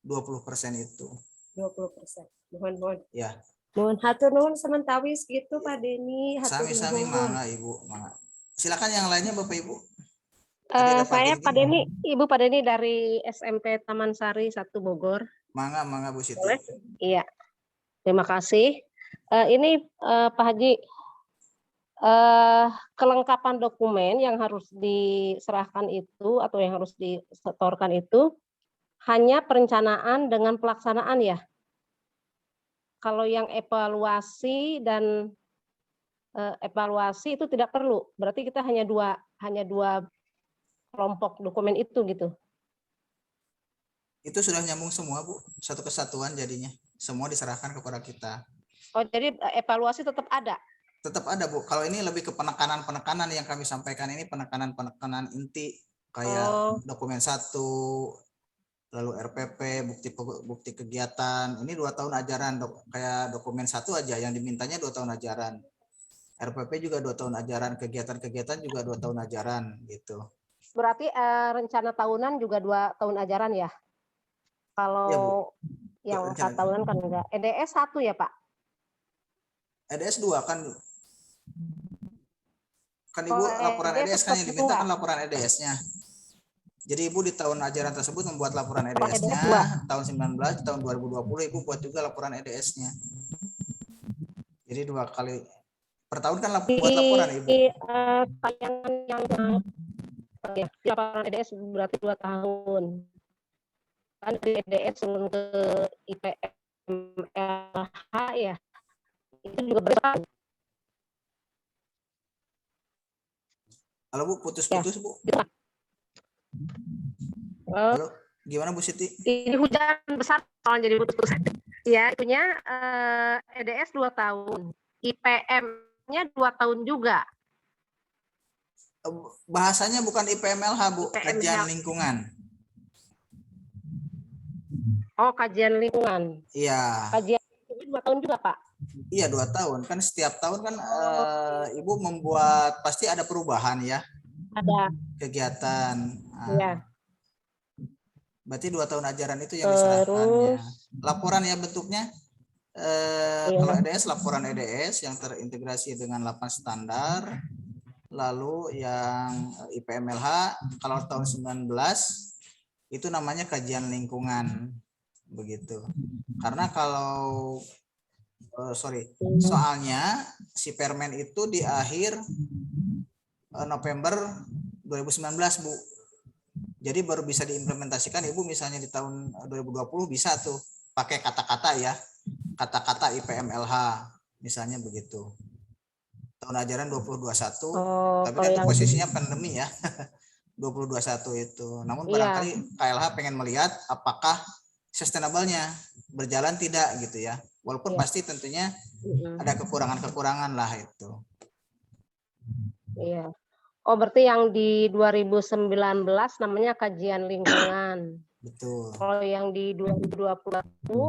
20% itu. 20%. Mohon. Ya. Mohon hatur nuhun sementawis gitu Pak Denny. Sami-sami mangga Ibu, mangga. Silakan yang lainnya Bapak Ibu. Saya Pak Denny, Ibu Pak Denny dari SMP Taman Sari 1 Bogor. Mangga Bu Siti. Boleh? Iya. Terima kasih. Ini Pak Haji, kelengkapan dokumen yang harus diserahkan itu atau yang harus disetorkan itu hanya perencanaan dengan pelaksanaan ya. Kalau yang evaluasi dan evaluasi itu tidak perlu. Berarti kita hanya dua kelompok dokumen itu gitu. Itu sudah nyambung semua, Bu. Satu kesatuan jadinya. Semua diserahkan kepada kita. Oh, jadi evaluasi tetap ada? Tetap ada, Bu. Kalau ini lebih ke penekanan yang kami sampaikan ini penekanan inti kayak dokumen 1, lalu RPP, bukti kegiatan. Ini 2 tahun ajaran, kayak dokumen 1 aja yang dimintanya 2 tahun ajaran. RPP juga 2 tahun ajaran, kegiatan-kegiatan juga 2 tahun ajaran gitu. Berarti rencana tahunan juga 2 tahun ajaran ya? Kalau ya, yang 4 tahunan kan enggak. EDS 1 ya Pak? EDS 2 kan Ibu laporan EDS kan yang diminta kan laporan EDS-nya. Jadi Ibu di tahun ajaran tersebut membuat laporan EDS-nya, tahun 19, tahun 2020 Ibu buat juga laporan EDS-nya. Jadi 2 kali per tahun kan buat laporan Ibu. Tayangan yang laporan EDS berarti 2 tahun. Kan dari EDS turun ke IPMLH ya. Itu juga berapa? Halo Bu, putus-putus Bu. Halo, gimana Bu Siti? Ini hujan besar soalnya jadi putus-putus. Ya, itunya EDS 2 tahun. IPM-nya 2 tahun juga. Bahasanya bukan IPMLH, Bu, kajian lingkungan. Oh, kajian lingkungan. Iya. Kajian 2 tahun juga, Pak? Iya, 2 tahun. Kan setiap tahun kan Ibu membuat, pasti ada perubahan ya. Ada. Kegiatan. Iya. Berarti 2 tahun ajaran itu yang diserahkannya. Laporan ya bentuknya. Kalau EDS, laporan EDS yang terintegrasi dengan 8 standar. Lalu yang IPMLH, kalau tahun 19, itu namanya kajian lingkungan. Begitu. Karena kalau soalnya si permen itu di akhir November 2019 Bu. Jadi baru bisa diimplementasikan Ibu misalnya di tahun 2020 bisa tuh pakai kata-kata ya, kata-kata IPMLH misalnya begitu. Tahun ajaran 2021, tapi kan itu posisinya pandemi ya. 2021 itu. Namun barangkali KLH pengen melihat apakah sustainable-nya berjalan tidak gitu ya. Walaupun pasti tentunya ada kekurangan-kekurangan lah itu. Iya. Oh, berarti yang di 2019 namanya kajian lingkungan. Betul. Kalau yang di 2020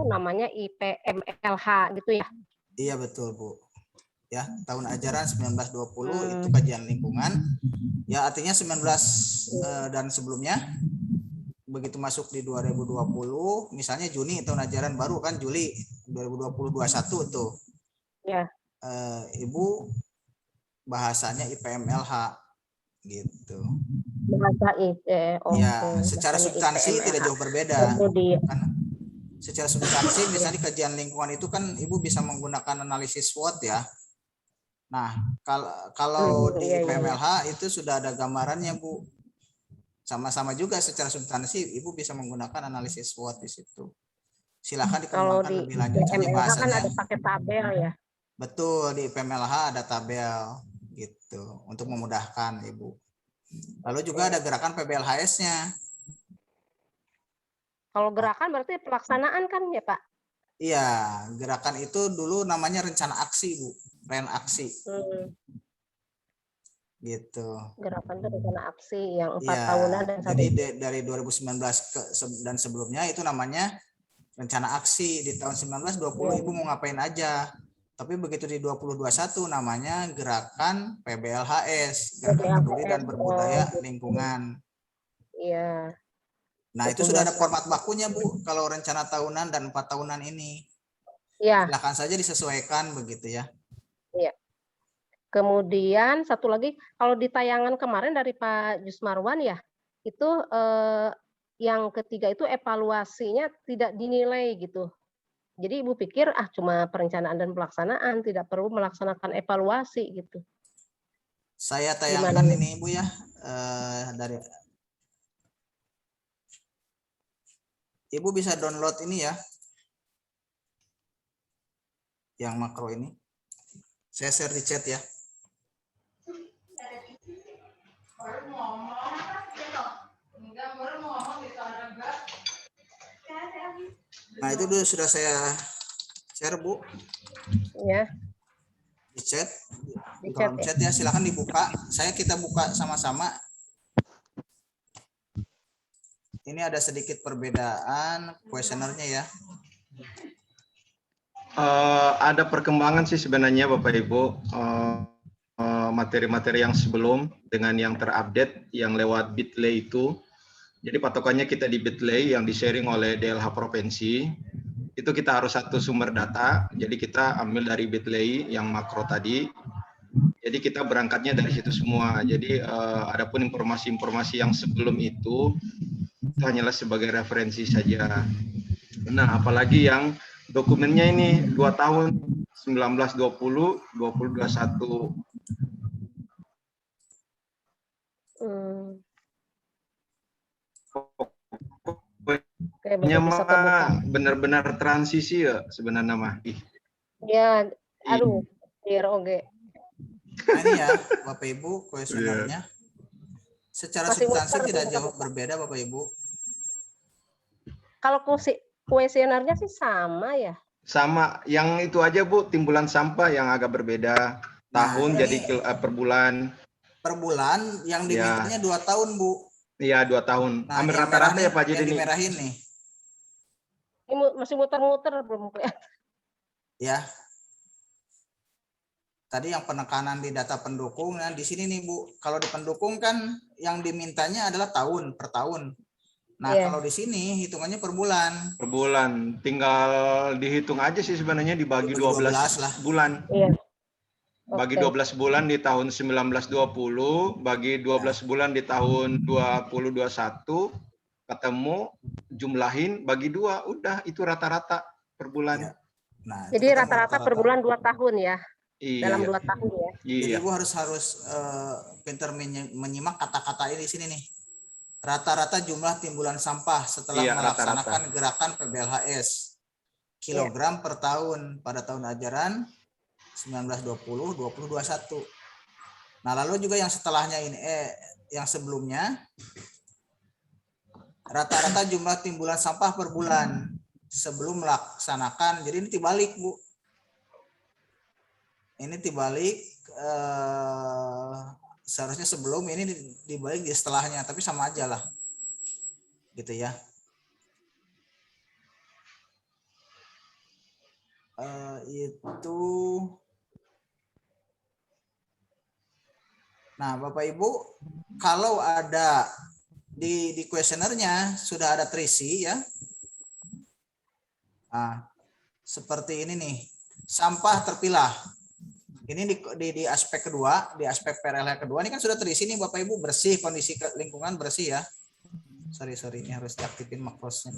namanya IPMLH gitu ya. Iya betul, Bu. Ya, tahun ajaran 1920 itu kajian lingkungan. Ya, artinya 19 dan sebelumnya begitu masuk di 2020, misalnya Juni tahun ajaran baru kan Juli 2020-21 tuh. Ya. Ibu bahasanya IPMLH gitu. Bahasa Ya, secara substansi tidak jauh berbeda. Karena secara substansi misalnya kajian lingkungan itu kan Ibu bisa menggunakan analisis SWOT ya. Nah, kalau di IPMLH itu sudah ada gambarannya, Bu. Sama-sama juga secara substansi Ibu bisa menggunakan analisis SWOT di situ. Silakan dikembangkan lebih lanjut saja bahasanya. Kan ada pakai tabel ya. Betul, di IPMLH ada tabel gitu untuk memudahkan Ibu. Lalu juga ada gerakan PBLHS-nya. Kalau gerakan berarti pelaksanaan kan ya, Pak? Iya, gerakan itu dulu namanya rencana aksi, Bu. Ren aksi. Gitu. Gerakan itu rencana aksi yang 4 ya, tahunan dan jadi dari 2019 dan sebelumnya itu namanya rencana aksi. Di tahun 1920 Ibu mau ngapain aja. Tapi begitu di 2021 namanya gerakan PBLHS, Gerakan Peduli dan Berbudaya Lingkungan. Iya. Nah, itu sudah ada format bakunya, Bu, kalau rencana tahunan dan 4 tahunan ini. Iya. Silakan saja disesuaikan begitu ya. Iya. Kemudian satu lagi, kalau di tayangan kemarin dari Pak Jusmarwan ya, itu yang ketiga itu evaluasinya tidak dinilai gitu. Jadi Ibu pikir cuma perencanaan dan pelaksanaan, tidak perlu melaksanakan evaluasi gitu. Saya tayangkan ini Ibu ya, dari Ibu bisa download ini ya, yang makro ini. Saya share di chat ya. Nah, itu dulu sudah saya share, Bu. Ya. Di chat. Di kolom chat ya, silakan dibuka. Kita buka sama-sama. Ini ada sedikit perbedaan kuesionernya ya. Ada perkembangan sih sebenarnya Bapak Ibu. Materi-materi yang sebelum dengan yang terupdate yang lewat Bitly itu. Jadi patokannya kita di Bitly yang di-sharing oleh DLH Provinsi. Itu kita harus satu sumber data. Jadi kita ambil dari Bitly yang makro tadi. Jadi kita berangkatnya dari situ semua. Jadi adapun informasi-informasi yang sebelum itu hanyalah sebagai referensi saja. Nah, apalagi yang dokumennya ini 2 tahun 1920 2021. Benar-benar transisi ya sebenarnya mah. Ya, aduh, biar oke. Nah, ini ya Bapak Ibu kuesionernya. Secara substansi tidak jauh berbeda Bapak Ibu. Kalau kuesionernya sih sama ya. Sama, yang itu aja Bu, timbulan sampah yang agak berbeda. Tahun jadi per bulan. Per bulan yang dimintanya 2 tahun Bu. Iya 2 tahun. Nah, hampir rata-rata ya Pak jadi ini. Dimerahin nih. Ini masih muter-muter belum kelihatan. Ya. Tadi yang penekanan di data pendukung, nah di sini nih Bu, kalau di pendukung kan yang dimintanya adalah tahun per tahun. Nah kalau di sini hitungannya per bulan. Per bulan, tinggal dihitung aja sih sebenarnya dibagi 12 bulan. Iya. Bagi 12 bulan di tahun 1920, bagi 12 bulan di tahun 2021, ketemu, jumlahin, bagi 2, udah itu rata-rata per bulan. Ya. Nah, jadi rata-rata per bulan 2 tahun ya. Iya. Dalam 2 tahun ya. Iya. Jadi Ibu harus pintar menyimak kata-kata ini di sini nih. Rata-rata jumlah timbulan sampah setelah melaksanakan gerakan PBLHS. Kilogram per tahun pada tahun ajaran 1920-2021. Nah, lalu juga yang setelahnya ini yang sebelumnya rata-rata jumlah timbulan sampah per bulan. sebelum melaksanakan. Jadi ini dibalik, Bu. Ini dibalik, seharusnya sebelum, ini dibalik di setelahnya, tapi sama aja lah. Gitu ya. Itu. Nah, Bapak Ibu, kalau ada di kuesionernya sudah ada terisi ya. Nah, seperti ini nih, sampah terpilah. Ini di aspek kedua, di aspek PRLH kedua ini kan sudah terisi nih Bapak Ibu, bersih, kondisi lingkungan bersih ya. Sorry, ini harus diaktifin makrosnya.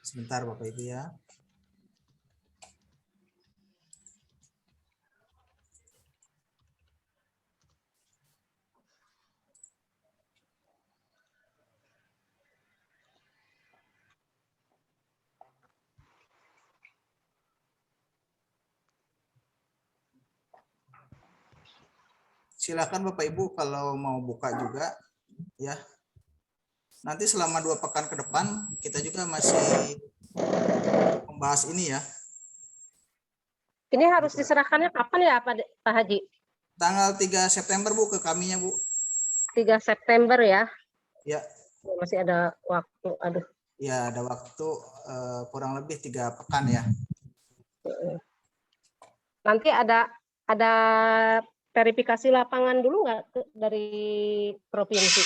Sebentar Bapak Ibu ya. Silakan Bapak Ibu kalau mau buka juga ya. Nanti selama 2 pekan ke depan kita juga masih membahas ini ya. Ini harus diserahkannya kapan ya Pak Haji? Tanggal 3 September Bu ke kaminya Bu. 3 September ya. Ya. Masih ada waktu, aduh. Ya, ada waktu kurang lebih 3 pekan ya. Nanti ada verifikasi lapangan dulu nggak dari provinsi?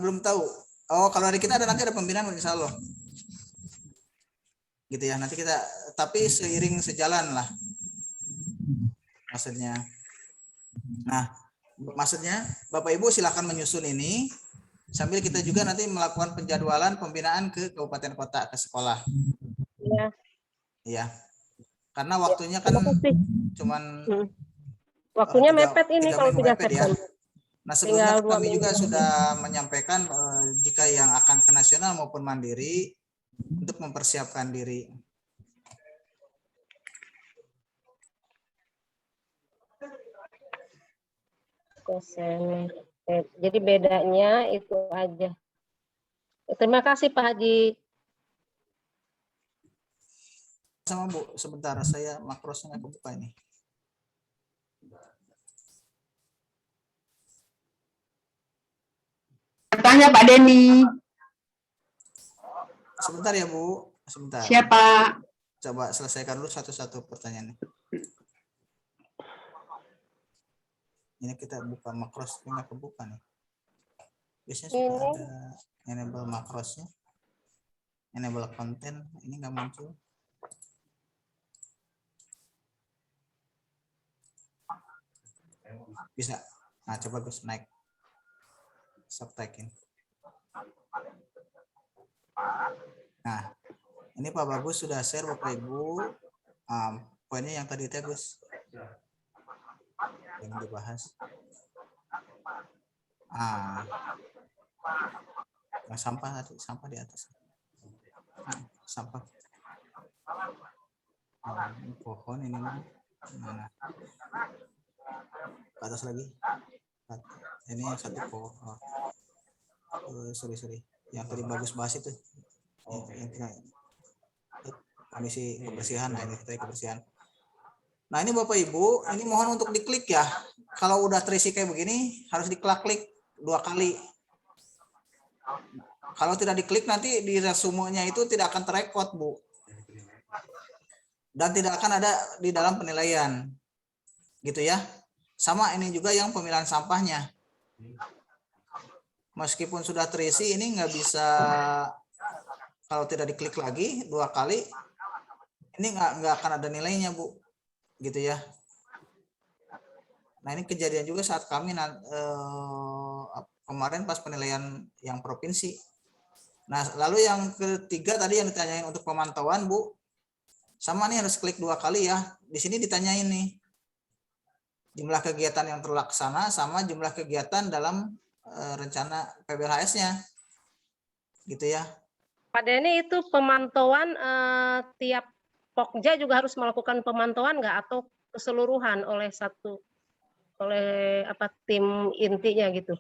Belum tahu. Oh, kalau dari kita nanti ada pembinaan insya Allah. Gitu ya, nanti kita, tapi seiring sejalan lah. Maksudnya. Nah, maksudnya Bapak Ibu silakan menyusun ini. Sambil kita juga nanti melakukan penjadwalan pembinaan ke kabupaten kota, ke sekolah. Iya. Iya. Karena waktunya kan cuman waktunya mepet ini kalau 3 September. Ya. Nah, sebelumnya kami juga sudah menyampaikan jika yang akan ke nasional maupun mandiri untuk mempersiapkan diri. Jadi bedanya itu aja. Terima kasih Pak Haji. Sama Bu, sebentar saya makrosnya kebuka ini. Bertanya Pak Denny. Sebentar ya Bu, sebentar. Siapa? Coba selesaikan dulu satu-satu pertanyaannya. Ini kita buka makros, ini nggak kebuka nih. Biasanya sudah ada enable makrosnya, enable konten, ini nggak muncul. Bisa. Nah, coba Gus naik. Subtag ini. Nah, ini Pak Bagus sudah share Bapak Ibu poinnya yang tadi itu Gus yang dibahas. Yang sampah tadi, sampah di atas. Sampah. Ini pohon ini mana? Ke atas lagi. Ini yang satu pohon. Sorry. Yang tadi Bagus bahas itu. Komisi kebersihan. Nah, ini kita kebersihan. Nah, ini Bapak Ibu, ini mohon untuk diklik ya. Kalau udah terisi kayak begini, harus diklik 2 kali. Kalau tidak diklik nanti di resumenya itu tidak akan terekod, Bu. Dan tidak akan ada di dalam penilaian. Gitu ya. Sama ini juga yang pemilihan sampahnya. Meskipun sudah terisi, ini nggak bisa, kalau tidak diklik lagi 2 kali, ini nggak akan ada nilainya, Bu. Gitu ya. Nah, ini kejadian juga saat kami kemarin pas penilaian yang provinsi. Nah, lalu yang ketiga tadi yang ditanyain untuk pemantauan, Bu. Sama nih harus klik 2 kali ya. Di sini ditanyain nih. Jumlah kegiatan yang terlaksana sama jumlah kegiatan dalam rencana PBLHS-nya. Gitu ya. Pak Denny, itu pemantauan tiap Pokja juga harus melakukan pemantauan nggak, atau keseluruhan oleh tim intinya gitu.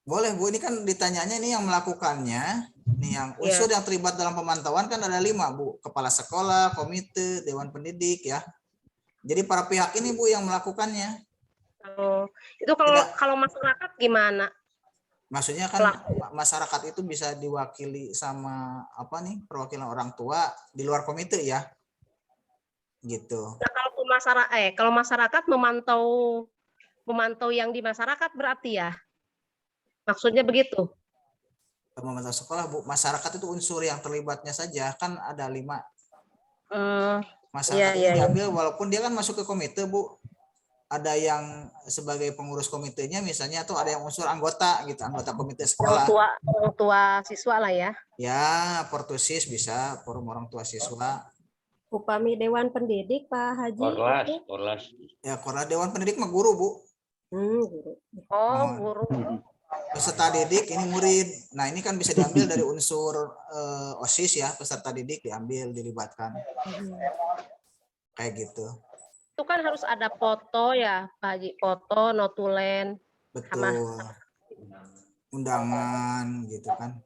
Boleh Bu, ini kan ditanyanya ini yang melakukannya, nih yang unsur yang terlibat dalam pemantauan kan ada 5 Bu, kepala sekolah, komite, dewan pendidik ya. Jadi para pihak ini Bu yang melakukannya. Oh, itu kalau masyarakat gimana? Maksudnya kan masyarakat itu bisa diwakili sama apa nih, perwakilan orang tua di luar komite ya. Gitu. Nah, kalau masyarakat memantau yang di masyarakat berarti ya. Maksudnya begitu. Memantau sekolah Bu, masyarakat itu unsur yang terlibatnya saja kan ada 5. Masyarakat ini diambil walaupun dia kan masuk ke komite Bu. Ada yang sebagai pengurus komitenya misalnya, atau ada yang unsur anggota gitu, anggota komite sekolah. Orang tua siswa lah ya. Ya, Portusis bisa, forum orang tua siswa. Upami dewan pendidik Pak Haji. Korlas. Ya, Korlas dewan pendidik mah guru Bu. Guru. Oh, guru. Peserta didik ini murid. Nah, ini kan bisa diambil dari unsur OSIS ya, peserta didik diambil, dilibatkan. Kayak gitu. Itu kan harus ada foto ya, Pak Haji, foto, notulen. Betul. Undangan gitu kan.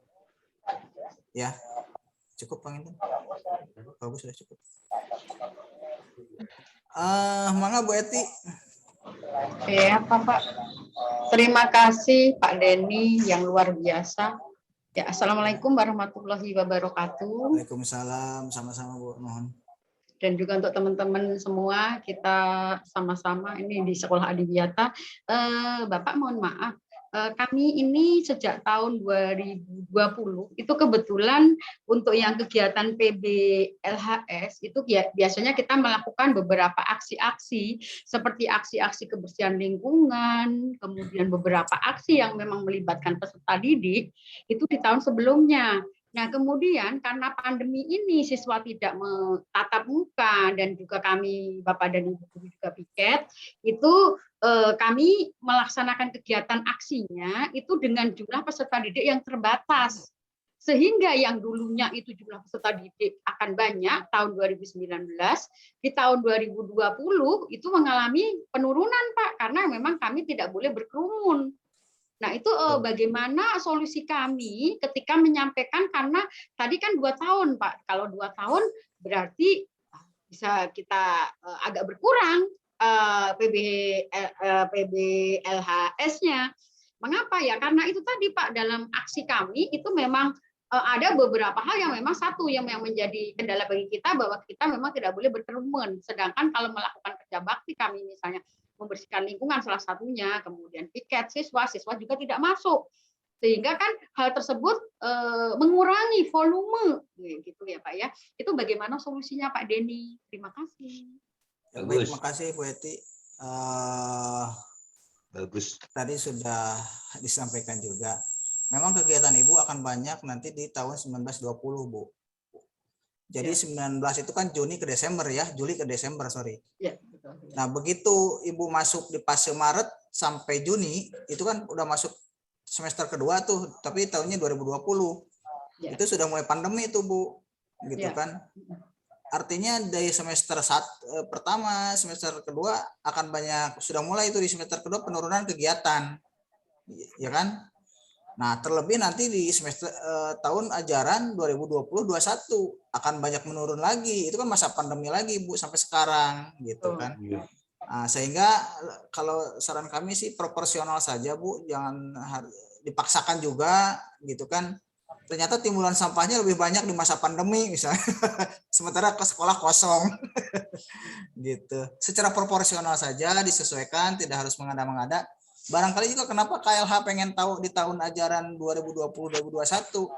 Ya. Cukup Bang Intan. Bagus, sudah cukup. Mangga Bu Eti. Ya, Pak. Terima kasih Pak Denny yang luar biasa. Ya, Assalamualaikum warahmatullahi wabarakatuh. Waalaikumsalam, sama-sama Bu, mohon. Dan juga untuk teman-teman semua, kita sama-sama ini di Sekolah Adiwiyata. Bapak mohon maaf, kami ini sejak tahun 2020 itu kebetulan untuk yang kegiatan PBLHS itu biasanya kita melakukan beberapa aksi-aksi seperti aksi-aksi kebersihan lingkungan, kemudian beberapa aksi yang memang melibatkan peserta didik itu di tahun sebelumnya. Nah, kemudian karena pandemi ini siswa tidak tatap muka dan juga kami Bapak dan Ibu guru juga piket, itu kami melaksanakan kegiatan aksinya itu dengan jumlah peserta didik yang terbatas. Sehingga yang dulunya itu jumlah peserta didik akan banyak tahun 2019, di tahun 2020 itu mengalami penurunan Pak, karena memang kami tidak boleh berkerumun. Nah, itu bagaimana solusi kami ketika menyampaikan, karena tadi kan 2 tahun, Pak. Kalau 2 tahun berarti bisa kita agak berkurang PBLHS-nya. Mengapa ya? Karena itu tadi, Pak, dalam aksi kami itu memang ada beberapa hal yang memang yang menjadi kendala bagi kita, bahwa kita memang tidak boleh berkerumun. Sedangkan kalau melakukan kerja bakti kami misalnya membersihkan lingkungan salah satunya, kemudian piket siswa juga tidak masuk, sehingga kan hal tersebut mengurangi volume gitu ya Pak ya. Itu bagaimana solusinya Pak Denny? Terima kasih. Ya, baik, terima kasih Bu Eti. Bagus. Tadi sudah disampaikan juga. Memang kegiatan Ibu akan banyak nanti di tahun 1920 Bu. Jadi 19 itu kan Juli ke Desember. Sorry. Ya. Nah, begitu Ibu masuk di fase Maret sampai Juni, itu kan udah masuk semester kedua tuh, tapi tahunnya 2020. Ya. Itu sudah mulai pandemi tuh, Bu. Gitu ya. Kan. Artinya dari semester pertama, semester kedua akan banyak, sudah mulai itu di semester kedua penurunan kegiatan. Ya kan? Nah, terlebih nanti di semester tahun ajaran 2020-21 akan banyak menurun lagi. Itu kan masa pandemi lagi, Bu, sampai sekarang gitu kan. Nah, sehingga kalau saran kami sih proporsional saja, Bu, jangan dipaksakan juga gitu kan. Ternyata timbulan sampahnya lebih banyak di masa pandemi misalnya. Sementara ke sekolah kosong. Gitu. Secara proporsional saja disesuaikan, tidak harus mengada-ngada. Barangkali juga kenapa KLH pengen tahu di tahun ajaran 2020-2021,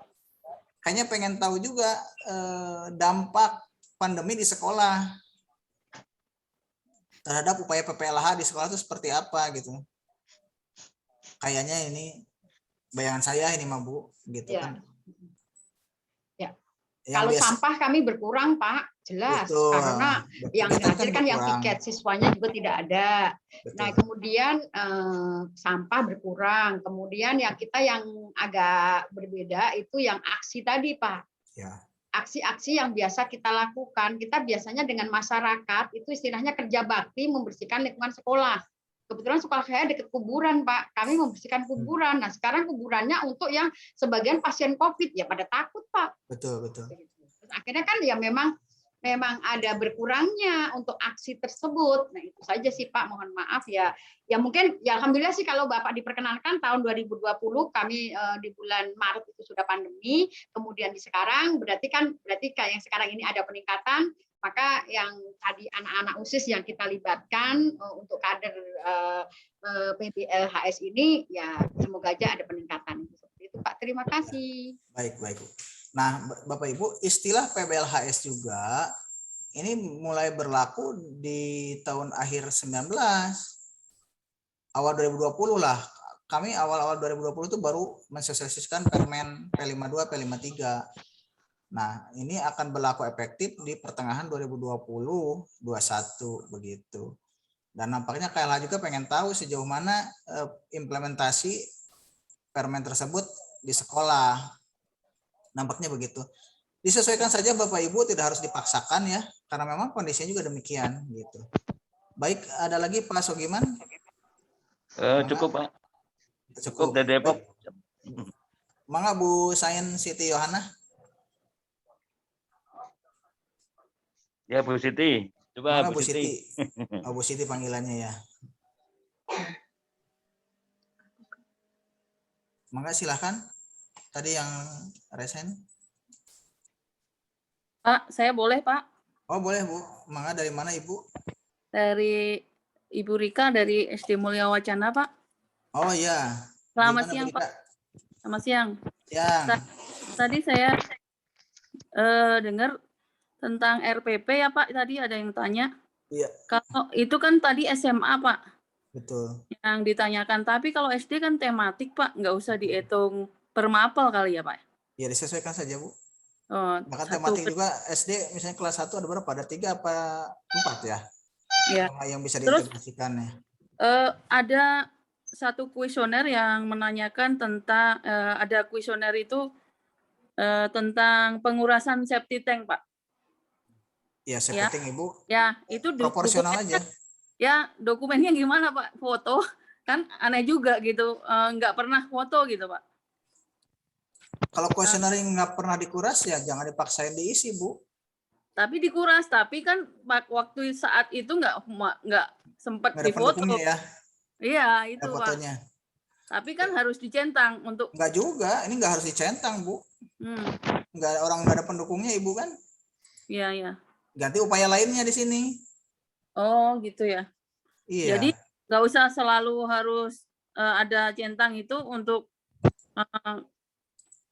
kayaknya pengen tahu juga dampak pandemi di sekolah terhadap upaya PPLH di sekolah itu seperti apa gitu. Kayaknya ini bayangan saya ini mah Bu, gitu ya. Kan. Ya. Kalau sampah kami berkurang Pak, jelas. Betul. Karena yang dihasilkan yang piket siswanya juga tidak ada. Betul. Nah kemudian sampah berkurang. Kemudian yang kita yang agak berbeda itu yang aksi tadi Pak. Ya. aksi-aksi yang biasa kita lakukan. Kita biasanya dengan masyarakat itu istilahnya kerja bakti membersihkan lingkungan sekolah. Kebetulan sekolah saya dekat kuburan, Pak. Kami membersihkan kuburan. Nah, sekarang kuburannya untuk yang sebagian pasien COVID ya pada takut, Pak. Betul, betul. Terus akhirnya kan ya memang ada berkurangnya untuk aksi tersebut. Nah, itu saja sih, Pak. Mohon maaf ya. Ya mungkin ya alhamdulillah sih kalau Bapak diperkenankan tahun 2020 kami di bulan Maret itu sudah pandemi, kemudian di sekarang berarti kayak yang sekarang ini ada peningkatan, maka yang tadi anak-anak OSIS yang kita libatkan untuk kader PBLHS ini ya semoga aja ada peningkatan. Seperti itu, Pak. Terima kasih. Baik, baik, Bu. Nah, Bapak Ibu, istilah PBLHS juga ini mulai berlaku di tahun akhir 19, awal 2020 lah. Kami awal-awal 2020 itu baru mensosialisasikan Permen P52, P53. Nah, ini akan berlaku efektif di pertengahan 2020-21 begitu. Dan nampaknya KLH juga pengen tahu sejauh mana implementasi permen tersebut di sekolah. Nampaknya begitu. Disesuaikan saja Bapak Ibu, tidak harus dipaksakan ya, karena memang kondisinya juga demikian gitu. Baik, ada lagi Pak Sogiman? Cukup Pak. Cukup dari Depok. Mangga Bu Sain Siti Yohana. Ya Bu Siti. Coba Mangga Bu Siti. Oh, Bu Siti panggilannya ya. Mangga silahkan. Tadi yang resen. Pak, saya boleh Pak? Oh boleh Bu. Mangga dari mana Ibu? Dari Ibu Rika dari SD Mulia Wacana Pak. Oh iya. Selamat Gimana, siang Bu Rika? Pak. Selamat siang. Siang. Tadi saya dengar tentang RPP ya Pak. Tadi ada yang tanya. Iya. Kalau itu kan tadi SMA Pak. Betul. Yang ditanyakan. Tapi kalau SD kan tematik Pak. Nggak usah dihitung per mapel kali ya Pak? Ya disesuaikan saja Bu. Oh, Bahkan tematik juga SD misalnya kelas 1 ada berapa? Ada 3 apa 4 ya? Ya. Yang bisa Terus diintegrasikan ya. ada satu kuesioner yang menanyakan tentang ada kuesioner itu tentang pengurasan septic tank Pak. Ya, septic tank Ibu. Ya, itu proporsional aja. Ya, dokumennya gimana Pak? Foto kan aneh juga gitu, nggak pernah foto gitu Pak. Kalau kuesioner yang nggak pernah dikuras ya jangan dipaksain diisi Bu. Tapi dikuras, tapi kan waktu saat itu nggak sempat difoto. Ya. Iya itu fotonya. Pak. Tapi kan harus dicentang untuk. Nggak juga, ini nggak harus dicentang Bu. Nggak ada pendukungnya Ibu kan? Iya iya. Ganti upaya lainnya di sini. Oh gitu ya. Iya. Jadi nggak usah selalu harus ada centang itu untuk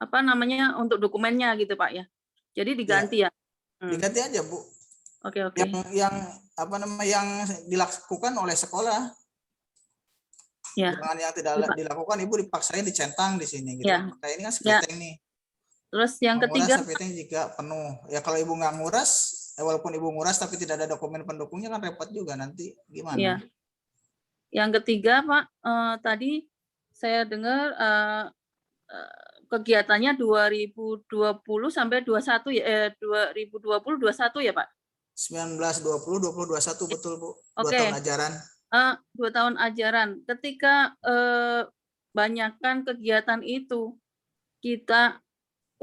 apa namanya untuk dokumennya gitu Pak ya. Jadi diganti ya. Diganti aja Bu. Oke. Yang apa namanya yang dilakukan oleh sekolah. Ya. Dengan yang tidak dilakukan Ibu dipaksain dicentang di sini gitu. Ya. Kayak ini kan septic nih. Terus yang ketiga septic juga penuh. Ya kalau Ibu nggak nguras, walaupun Ibu nguras tapi tidak ada dokumen pendukungnya kan repot juga nanti gimana? Ya. Yang ketiga Pak, tadi saya dengar kegiatannya 2020 sampai 21 ya 2020 21 ya Pak? 19 20 20 21 betul Bu. 2 Oke. tahun ajaran. 2 tahun ajaran. Ketika banyakkan kegiatan itu kita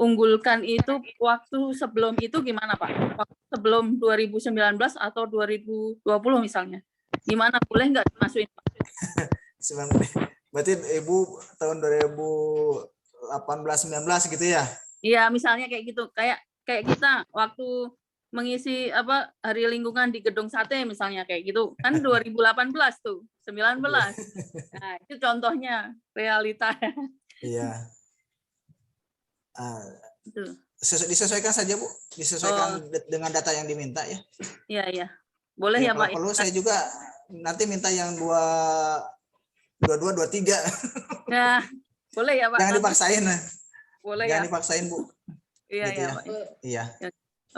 unggulkan itu waktu sebelum itu gimana Pak? Waktu sebelum 2019 atau 2020 misalnya. Gimana, boleh nggak dimasukin? Berarti Ibu tahun 2018-19 gitu ya? Iya, misalnya kayak gitu. Kayak kita waktu mengisi hari lingkungan di Gedung Sate misalnya kayak gitu. Kan 2018 tuh, 19. Nah, itu contohnya realita. Iya. Disesuaikan saja Bu, disesuaikan dengan data yang diminta ya. Iya iya, boleh ya Pak. Perlu saya juga nanti minta yang 22 23. Ya, boleh ya Pak. Jangan dipaksain. Boleh jangan ya. dipaksain Bu. Iya gitu ya, ya. Pak. Iya.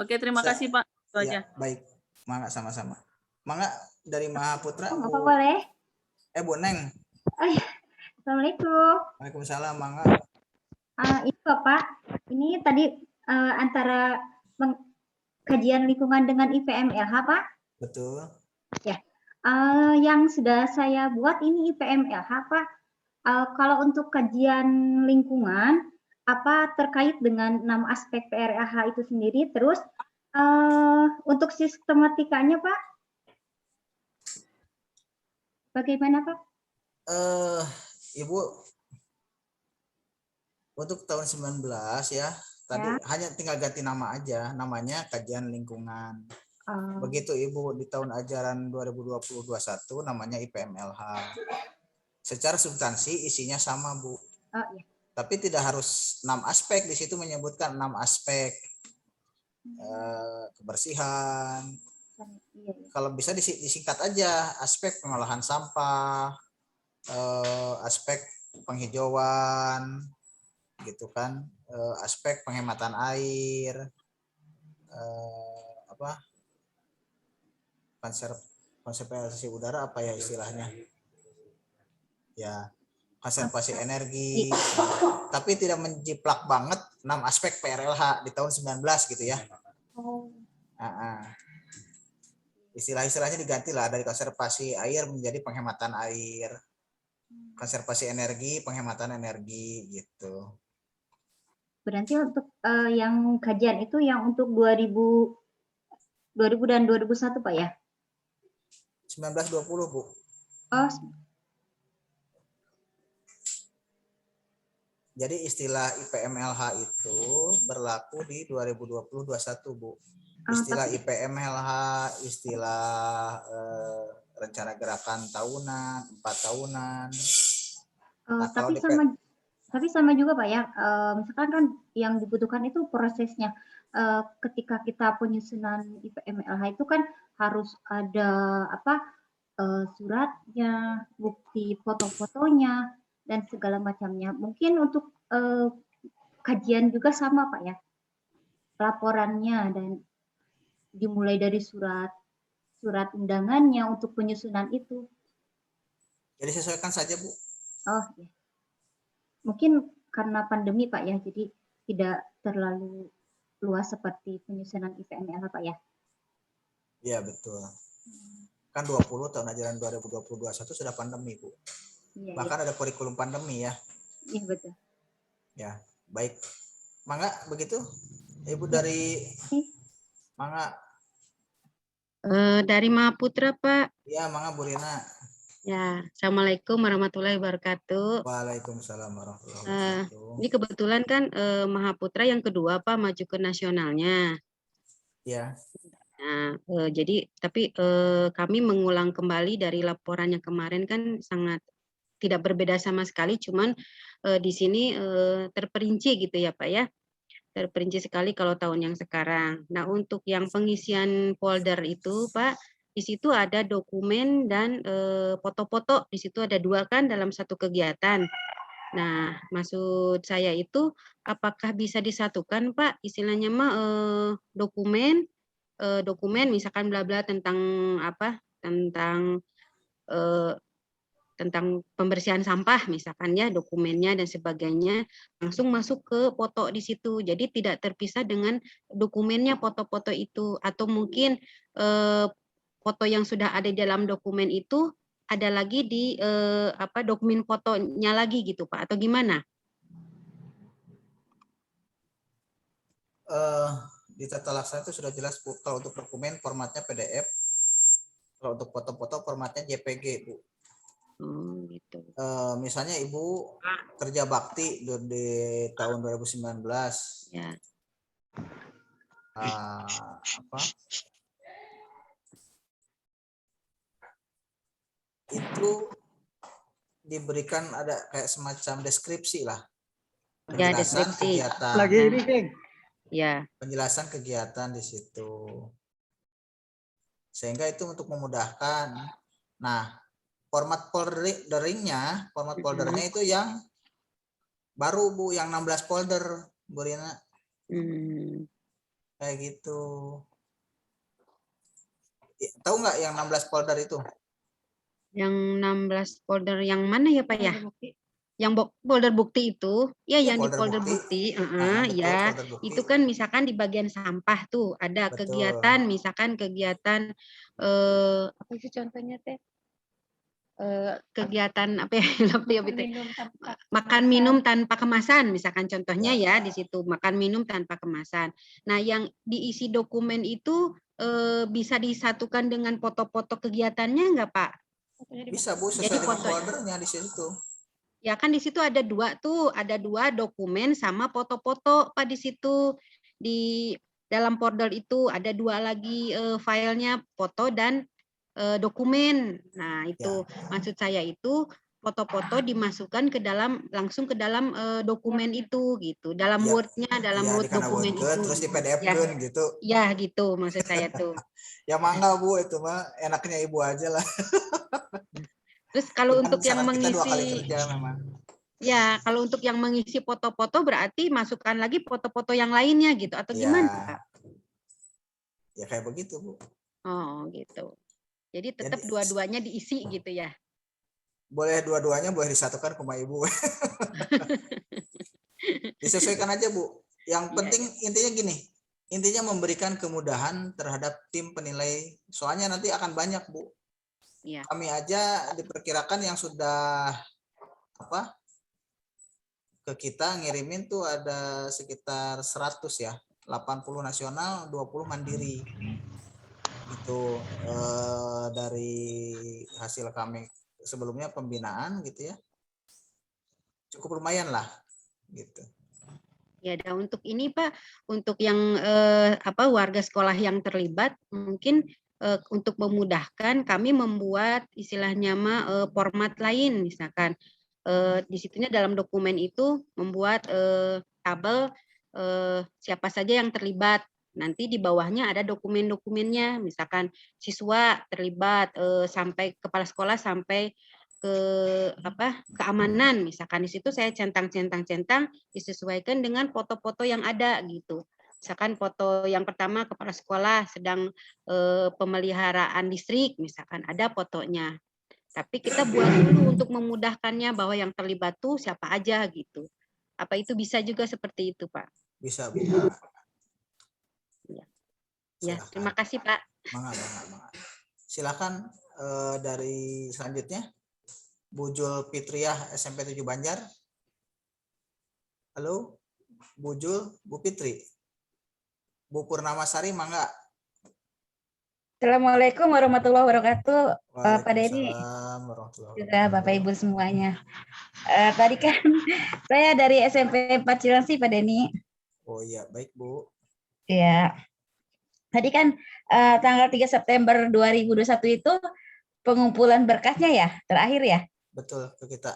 Oke, terima kasih Pak. Itu aja. Baik, Mangga sama-sama. Mangga dari Mahaputra. Apa boleh? Bu Neng. Oh, iya. Assalamualaikum. Waalaikumsalam Mangga. Ini Bapak, ini tadi antara kajian lingkungan dengan IPM-LH, Pak? Betul. Ya. Yang sudah saya buat ini IPM-LH, Pak. Kalau untuk kajian lingkungan, apa terkait dengan 6 aspek PRLH itu sendiri, terus untuk sistematikanya, Pak? Bagaimana, Pak? Ibu, untuk tahun 19 ya, tadi hanya tinggal ganti nama aja, namanya kajian lingkungan. Begitu Ibu di tahun ajaran 2020-21 namanya IPM-LH. Secara substansi isinya sama, Bu. Iya. Tapi tidak harus 6 aspek, di situ menyebutkan 6 aspek. Kebersihan. Kalau bisa disingkat aja, aspek pengolahan sampah, aspek penghijauan, gitu kan, aspek penghematan air, konservasi udara, apa ya istilahnya, ya konservasi energi, tapi tidak menjiplak banget 6 aspek PRLH di tahun 19 gitu ya. Istilah-istilahnya diganti lah, dari konservasi air menjadi penghematan air, konservasi energi, penghematan energi gitu. Berarti untuk yang kajian itu yang untuk 2000 dan 2001, Pak ya? 19-20, Bu. Jadi istilah IPM-LH itu berlaku di 2020-21, Bu. Istilah IPM-LH, istilah rencana gerakan tahunan, 4 tahunan. Nah, tapi sama juga, Pak ya. Misalkan kan yang dibutuhkan itu prosesnya. Ketika kita penyusunan IPM-LH itu kan harus ada suratnya, bukti foto-fotonya, dan segala macamnya. Mungkin untuk kajian juga sama, Pak ya. Laporannya dan dimulai dari surat undangannya untuk penyusunan itu. Jadi sesuaikan saja, Bu. Oh, ya. Mungkin karena pandemi, Pak ya, jadi tidak terlalu luas seperti penyusunan IPM-LH, Pak ya. Iya, betul. Kan 20 tahun ajaran 2020-21 sudah pandemi, Bu. Ya, bahkan ada kurikulum pandemi ya. Iya, betul. Ya, baik. Mangga begitu, Ibu dari Mangga. Dari Mahaputra, Pak. Ya, Mangga Bu Rina. Ya, Assalamualaikum warahmatullahi wabarakatuh. Waalaikumsalam warahmatullahi wabarakatuh. Ini kebetulan kan Mahaputra yang kedua, Pak, maju ke nasionalnya. Ya. Nah, jadi tapi kami mengulang kembali dari laporan yang kemarin kan sangat tidak berbeda sama sekali, cuman di sini terperinci gitu ya, Pak ya. Terperinci sekali kalau tahun yang sekarang. Nah, untuk yang pengisian folder itu, Pak, di situ ada dokumen dan foto-foto. Di situ ada 2 kan dalam satu kegiatan. Nah, maksud saya itu apakah bisa disatukan, Pak? Istilahnya mah dokumen misalkan bla bla tentang apa? Tentang pembersihan sampah misalkan ya, dokumennya dan sebagainya langsung masuk ke foto di situ. Jadi tidak terpisah dengan dokumennya, foto-foto itu, atau mungkin foto yang sudah ada di dalam dokumen itu ada lagi di dokumen fotonya lagi gitu, Pak, atau gimana? Di tata laksana itu sudah jelas, Bu. Kalau untuk dokumen formatnya PDF, kalau untuk foto-foto formatnya JPG, Bu. Gitu. Misalnya Ibu kerja bakti di tahun 2019. Ya. Itu diberikan ada kayak semacam deskripsi lah. Ya, Penjelasan deskripsi. kegiatan. Lagi ini, King. Ya. Penjelasan kegiatan di situ. Sehingga itu untuk memudahkan. Nah, format foldernya itu yang baru, Bu, yang 16 folder, Bu Rina. Kayak gitu. Tahu nggak yang 16 folder itu? Yang 16 folder yang mana ya, Pak ya? Yang folder bukti itu, ya Ya, yang di folder folder bukti. bukti, Betul, ya folder bukti. itu kan misalkan di bagian sampah tuh ada Betul. kegiatan, misalkan kegiatan apa sih contohnya teh? Kegiatan apa ya, makan minum tanpa kemasan, misalkan contohnya ya di situ makan minum tanpa kemasan. Nah, yang diisi dokumen itu bisa disatukan dengan foto-foto kegiatannya enggak, Pak? Bisa Bu, Jadi sesuai dengan foto foldernya di situ. ya kan di situ ada dua tuh, ada 2 dokumen sama foto-foto Pak di situ. Di dalam folder itu ada 2 lagi filenya, foto dan dokumen. Nah, itu maksud saya itu foto-foto dimasukkan ke dalam langsung ke dalam dokumen itu gitu. Dalam Ya, Word-nya, dalam ya Word di dokumen Word itu. terus di Ya. PDF-kan gitu. Ya, gitu maksud saya tuh. Ya mangga Bu, itu mah enaknya Ibu aja lah. Terus kalau Cuman untuk yang saran kita 2 kali mengisi kerja memang. ya, kalau untuk yang mengisi foto-foto berarti masukkan lagi foto-foto yang lainnya gitu atau gimana, Pak? Ya kayak begitu, Bu. Oh, gitu. Jadi tetap dua-duanya diisi gitu ya. Boleh dua-duanya, boleh disatukan ke Ibu. Disesuaikan aja, Bu. Yang penting intinya gini. Intinya memberikan kemudahan terhadap tim penilai. Soalnya nanti akan banyak, Bu. Iya. Kami aja diperkirakan yang sudah ke kita ngirimin tuh ada sekitar 100 ya. 80 nasional, 20 mandiri. Itu dari hasil kami sebelumnya pembinaan gitu ya. Cukup lumayan lah gitu. Ya, dan untuk ini Pak, untuk yang warga sekolah yang terlibat mungkin untuk memudahkan kami membuat istilahnya format lain, misalkan di situnya dalam dokumen itu membuat tabel siapa saja yang terlibat. Nanti di bawahnya ada dokumen-dokumennya, misalkan siswa terlibat sampai kepala sekolah sampai ke keamanan, misalkan di situ saya centang disesuaikan dengan foto-foto yang ada gitu. Misalkan foto yang pertama kepala sekolah sedang pemeliharaan listrik, misalkan ada fotonya. Tapi kita buat dulu untuk memudahkannya bahwa yang terlibat tuh siapa aja gitu. Apa itu bisa juga seperti itu, Pak? Bisa, Bu. Ya, terima kasih, Pak. Mangga. Silakan dari selanjutnya. Bu Jul Fitriah, SMP 7 Banjar. Halo, Bu Jul, Bu Fitri. Bu Purnamasari, mangga. Assalamualaikum warahmatullahi wabarakatuh, Pak Denny. Waalaikumsalam warahmatullahi Juga Bapak Ibu semuanya. Tadi kan saya dari SMP 4 Cilengsi, Pak Denny. Oh iya, baik Bu. Ya. Tadi kan tanggal 3 September 2021 itu pengumpulan berkasnya ya, terakhir ya? Betul, ke kita.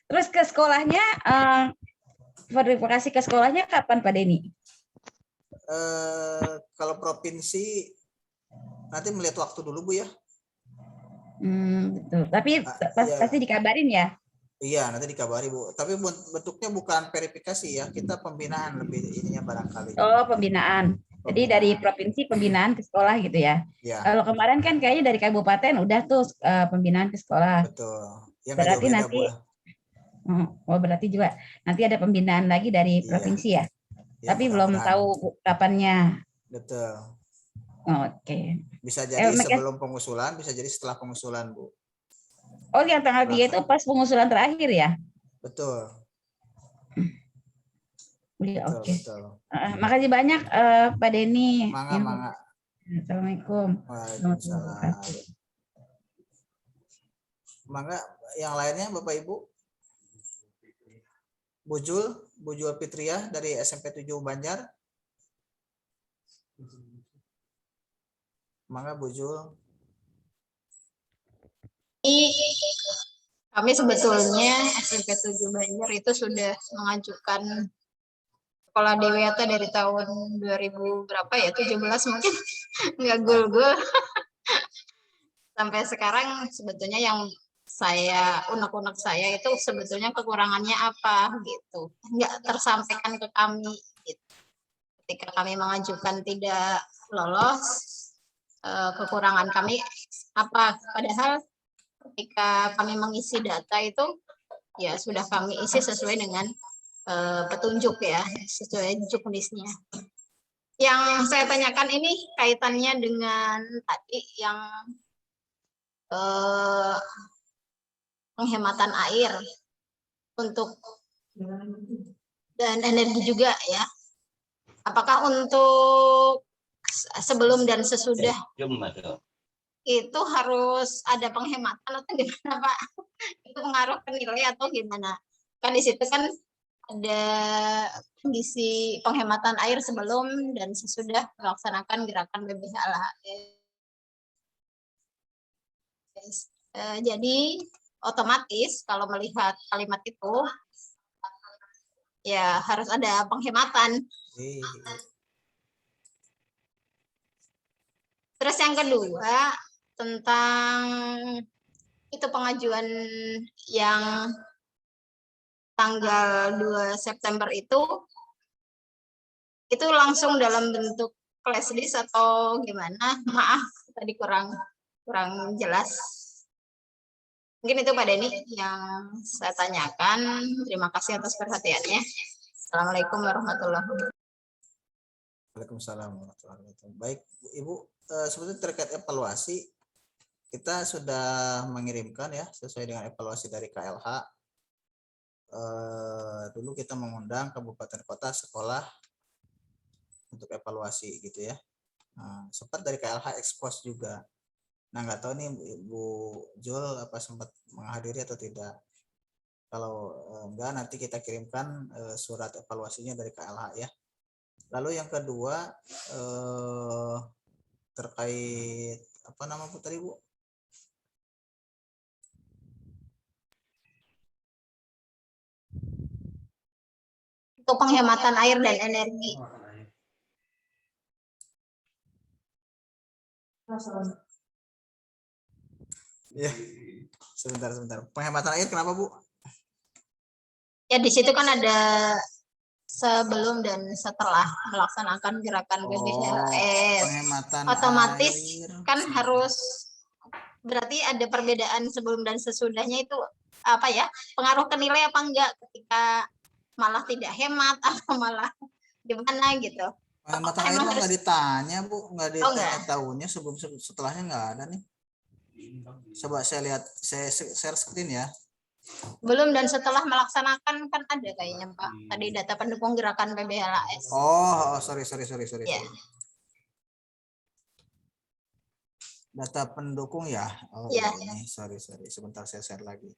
Terus ke sekolahnya, verifikasi ke sekolahnya kapan Pak Denny? Kalau provinsi nanti melihat waktu dulu Bu ya. Betul. Tapi pasti dikabarin ya? Iya, nanti dikabari Bu. Tapi bentuknya bukan verifikasi ya, kita pembinaan lebih ininya barangkali. Oh, pembinaan. Jadi dari provinsi pembinaan ke sekolah gitu ya. Ya. Kalau kemarin kan kayaknya dari kabupaten udah tuh pembinaan ke sekolah. Betul. Yang berarti beda, nanti Bu. Berarti juga nanti ada pembinaan lagi dari provinsi ya. Ya, tapi belum tahu kapannya. Betul. Oke. Bisa jadi sebelum pengusulan, bisa jadi setelah pengusulan, Bu. Oh, yang tanggal 3 itu pas pengusulan terakhir ya? Betul. Ya, oke. Makasih banyak Pak Denny. Mangga. Assalamualaikum. Waalaikumsalam. Mangga, yang lainnya Bapak Ibu. Bu Jul Fitriah dari SMP 7 Banjar. Mangga Bu Jul. Kami sebetulnya SMP 7 Banjar itu sudah mengajukan sekolah Dewata dari tahun 2000 berapa ya, 17 mungkin, nggak gul-gul. Sampai sekarang sebetulnya yang saya unek-unek saya itu sebetulnya kekurangannya apa gitu, nggak tersampaikan ke kami gitu. Ketika kami mengajukan tidak lolos, kekurangan kami apa, padahal ketika kami mengisi data itu ya sudah kami isi sesuai dengan petunjuk ya, sesuai juknisnya. Yang saya tanyakan ini kaitannya dengan tadi yang penghematan air untuk dan energi juga ya. Apakah untuk sebelum dan sesudah itu harus ada penghematan atau gimana Pak? Itu pengaruh ke nilai atau gimana? Kan di situ kan ada kondisi penghematan air sebelum dan sesudah melaksanakan gerakan BBHLHS. Jadi otomatis kalau melihat kalimat itu ya harus ada penghematan. Terus yang kedua tentang itu pengajuan yang tanggal 2 September itu langsung dalam bentuk flash disk atau gimana? Maaf tadi kurang jelas. Mungkin itu Pak Denny yang saya tanyakan. Terima kasih atas perhatiannya. Assalamualaikum warahmatullahi wabarakatuh. Waalaikumsalam warahmatullahi wabarakatuh. Baik Ibu, sebetulnya terkait evaluasi kita sudah mengirimkan ya sesuai dengan evaluasi dari KLH. Dulu kita mengundang kabupaten kota sekolah untuk evaluasi gitu ya. Sempat dari KLH expose juga. Nah nggak tahu nih Ibu Jul apa sempat menghadiri atau tidak. Kalau enggak nanti kita kirimkan surat evaluasinya dari KLH ya. Lalu yang kedua terkait apa nama Bu tadi Bu? Untuk penghematan air dan energi. Ya, sebentar. Penghematan air kenapa Bu? Ya di situ kan ada sebelum dan setelah melaksanakan gerakan BBHLHS. Otomatis air. Kan harus berarti ada perbedaan sebelum dan sesudahnya itu apa ya? Pengaruh ke nilai apa enggak ketika malah tidak hemat atau malah gimana gitu. Penghematan air mah nggak ditanya Bu, nggak ditanya tahunnya sebelum setelahnya nggak ada nih. Coba saya lihat, saya share screen ya. Belum dan setelah melaksanakan kan ada kayaknya Pak. Tadi data pendukung gerakan BBHLHS. Oh, sorry. Yeah. Data pendukung ya. Oh yeah. Ini sorry. Sebentar saya share lagi.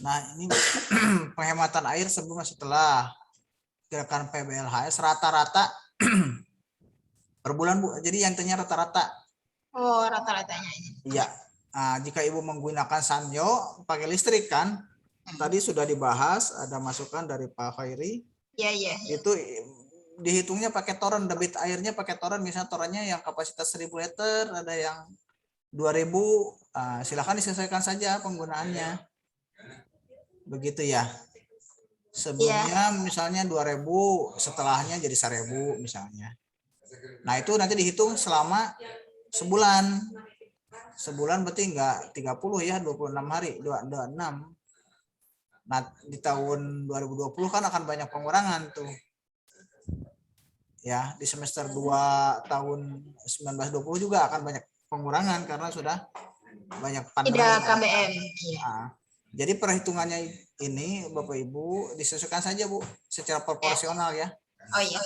Nah ini penghematan air sebelum setelah gerakan PBLHS rata-rata per bulan Bu. Jadi yang tanya rata-rata. Oh rata-ratanya. Iya. Nah, jika Ibu menggunakan Sanyo pakai listrik kan, tadi sudah dibahas ada masukan dari Pak Khairi. Iya. Itu dihitungnya pakai toren, debit airnya pakai toren, misalnya torennya yang kapasitas 1000 liter, ada yang 2000, silakan disesuaikan saja penggunaannya. Begitu ya. Sebelumnya misalnya 2000, setelahnya jadi 1000 misalnya. Nah, itu nanti dihitung selama sebulan. Sebulan berarti enggak 30 ya, 26 hari, 26. Nah, di tahun 2020 kan akan banyak pengurangan tuh. Ya, di semester 2 tahun 19-20 juga akan banyak pengurangan karena sudah banyak pandemi. Tidak KBM. Nah, jadi perhitungannya ini Bapak Ibu disesuaikan saja Bu, secara proporsional ya. Oh iya.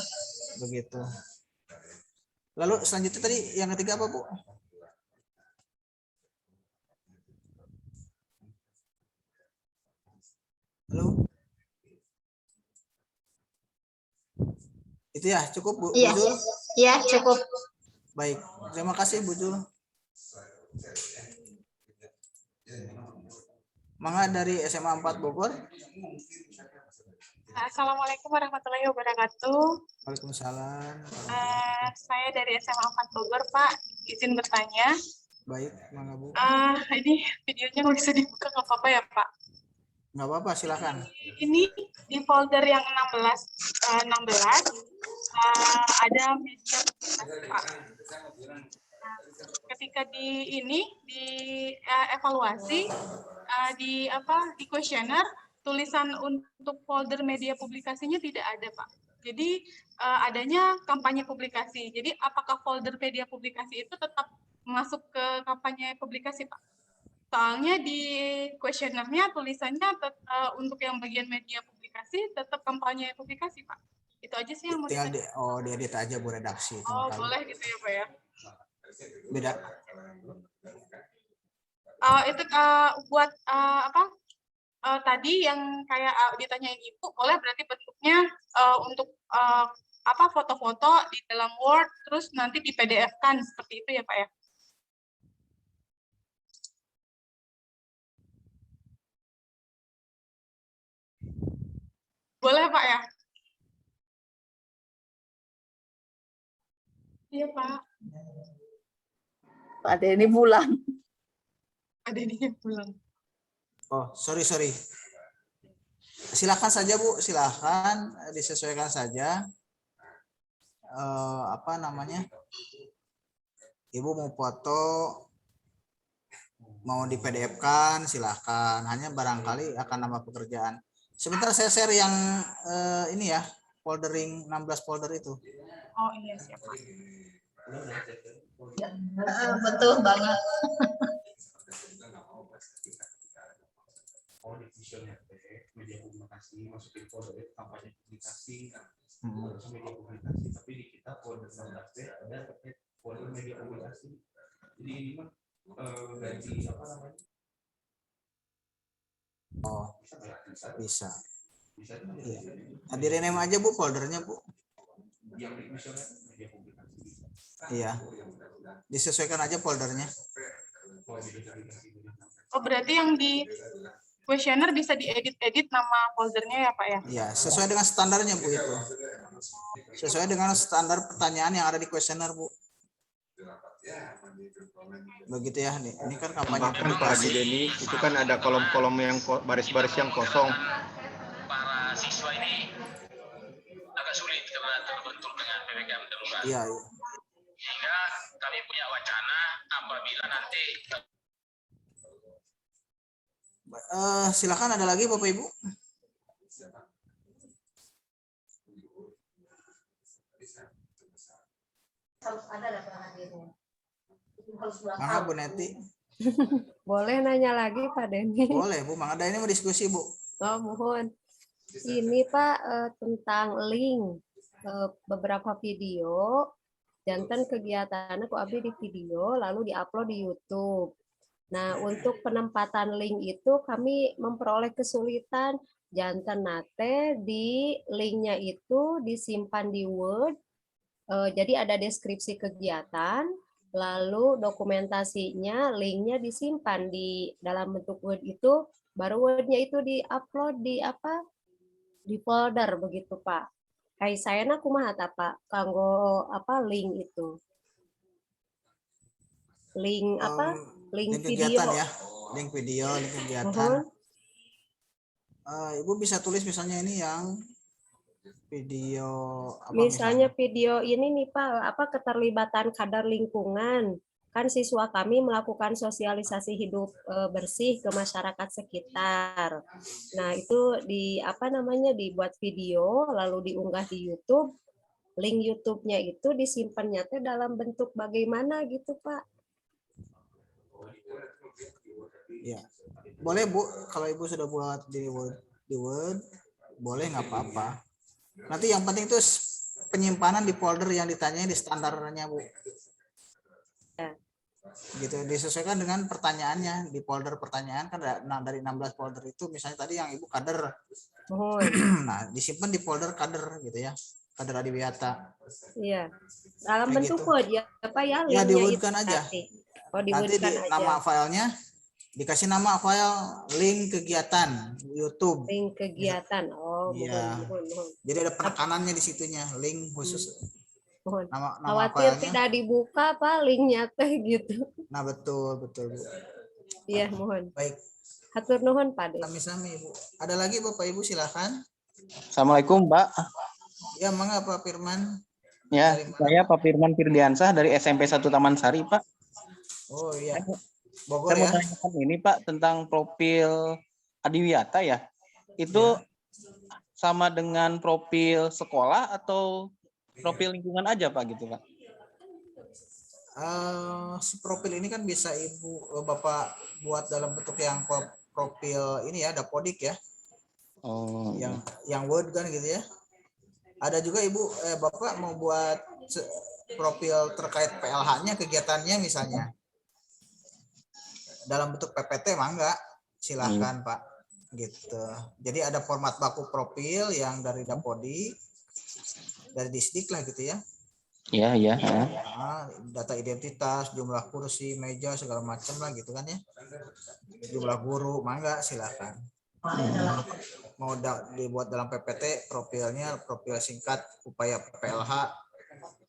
Begitu. Lalu selanjutnya tadi yang ketiga apa Bu? Halo? Itu ya cukup Bu? Iya. Iya cukup. Baik, terima kasih Bu Jul. Mangga dari SMA 4 Bogor. Assalamualaikum warahmatullahi wabarakatuh. Waalaikumsalam. Saya dari SMA 4 Bogor, Pak. Izin bertanya. Baik, mangga Bu. Ini videonya nggak bisa dibuka, nggak apa-apa ya, Pak? Nggak apa-apa, silakan. Ini di folder yang 16 ada media, Pak. ketika di evaluasi di kuesioner tulisan untuk folder media publikasinya tidak ada, Pak. Jadi adanya kampanye publikasi. Jadi apakah folder media publikasi itu tetap masuk ke kampanye publikasi, Pak? Soalnya di kuesionernya tulisannya untuk yang bagian media publikasi tetap kampanye publikasi, Pak. Itu aja sih yang mau Tinggal diedit aja Bu redaksi. Oh, boleh gitu ya, Pak ya. Beda. Itu buat tadi yang kayak ditanyain Ibu, boleh berarti bentuknya untuk foto-foto di dalam Word, terus nanti di PDF-kan seperti itu ya, Pak ya? Boleh, Pak ya? Iya, Pak. Pak Denny pulang. Pak Denny pulang. Oh, sorry. Silakan saja Bu, silakan disesuaikan saja. Ibu mau foto, mau di PDF-kan, silakan. Hanya barangkali akan nambah pekerjaan. Sebentar saya share yang ini ya, foldering 16 folder itu. Oh iya, siap. Betul banget. Media publikasi masukin folder kampanye publikasi media publikasi, tapi di kita folder 16B ada folder media publikasi. Jadi ini mah ganti apa namanya? Oh, bisa. Iya. Di rename aja Bu foldernya Bu. Yang di misalnya media publikasi. Iya. Disesuaikan aja foldernya. Oh, berarti yang di kuesioner bisa diedit-edit nama foldernya ya, Pak ya? Iya, sesuai dengan standarnya Bu itu. Sesuai dengan standar pertanyaan yang ada di kuesioner Bu. Begitu ya, nih. Ini kan kampanye Pak Haji Denny, itu kan ada kolom-kolom yang baris-baris yang kosong. Para siswa ini agak sulit karena terbentur dengan PPKM darurat. Iya. Sehingga kami punya wacana apabila nanti silakan ada lagi Bapak Ibu. Harus ada data hadirnya. Mangga Bu Neti. Boleh nanya lagi Pak Denny? Boleh Bu, Mangga ini mau diskusi Bu. Oh mohon. Ini Pak tentang link beberapa video, jantan kegiatannya ku abdi di video lalu diupload di YouTube. Nah, untuk penempatan link itu kami memperoleh kesulitan jantan nate di linknya itu disimpan di Word. Jadi ada deskripsi kegiatan, lalu dokumentasinya, linknya disimpan di dalam bentuk Word itu, baru Word-nya itu diupload di folder begitu Pak. Kayak saya nak kumaha Pak, kanggo link itu. Link link kegiatan video ya, link video, link kegiatan. Ibu bisa tulis misalnya ini yang video misalnya video ini nih Pak, keterlibatan kadar lingkungan. Kan siswa kami melakukan sosialisasi hidup bersih ke masyarakat sekitar. Nah, itu dibuat video lalu diunggah di YouTube. Link YouTube-nya itu disimpannya dalam bentuk bagaimana gitu, Pak? Ya, boleh Bu, kalau Ibu sudah buat di Word, boleh nggak apa-apa. Nanti yang penting itu penyimpanan di folder yang ditanyai di standarnya Bu. Ya. Gitu, disesuaikan dengan pertanyaannya di folder pertanyaan kan dari 16 folder itu misalnya tadi yang Ibu kader. Nah, disimpan di folder kader gitu ya. Kader Adiwiyata. Iya. Dalam kayak bentuk gitu. Word ya, apa ya? Ya, Linknya di-Word-kan itu aja. Nanti di nama filenya dikasih nama file link kegiatan YouTube. Link kegiatan. Oh, iya. Jadi ada penekanannya di situnya, link khusus. Nama Khawatir filenya. tidak dibuka Pak linknya gitu. Nah, betul Bu. Iya, mohon. Baik. Hatur nuhun Pak. Sami-sami Bu. Ada lagi Bapak Ibu silakan. Assalamualaikum Pak. Ya, mangga Pak Firman. Ya, saya Pak Firman Firdiansah dari SMP 1 Taman Sari Pak. Oh iya, Saya Bogor mau ya. tanyakan ini Pak tentang profil Adiwiyata ya. Itu sama dengan profil sekolah atau profil lingkungan aja Pak gitu Pak? Profil ini kan bisa Bapak buat dalam bentuk yang profil ini ya, dapodik ya. Oh. Yang Word kan gitu ya. Ada juga Bapak mau buat profil terkait PLH-nya, kegiatannya misalnya. Dalam bentuk PPT mangga, silahkan Pak. Gitu. Jadi ada format baku profil yang dari dapodik, dari Disdik lah gitu ya. Iya. Data identitas, jumlah kursi, meja, segala macam lah gitu kan ya. Jumlah guru, mangga silakan. Mau dibuat dalam PPT, profilnya profil singkat upaya PLH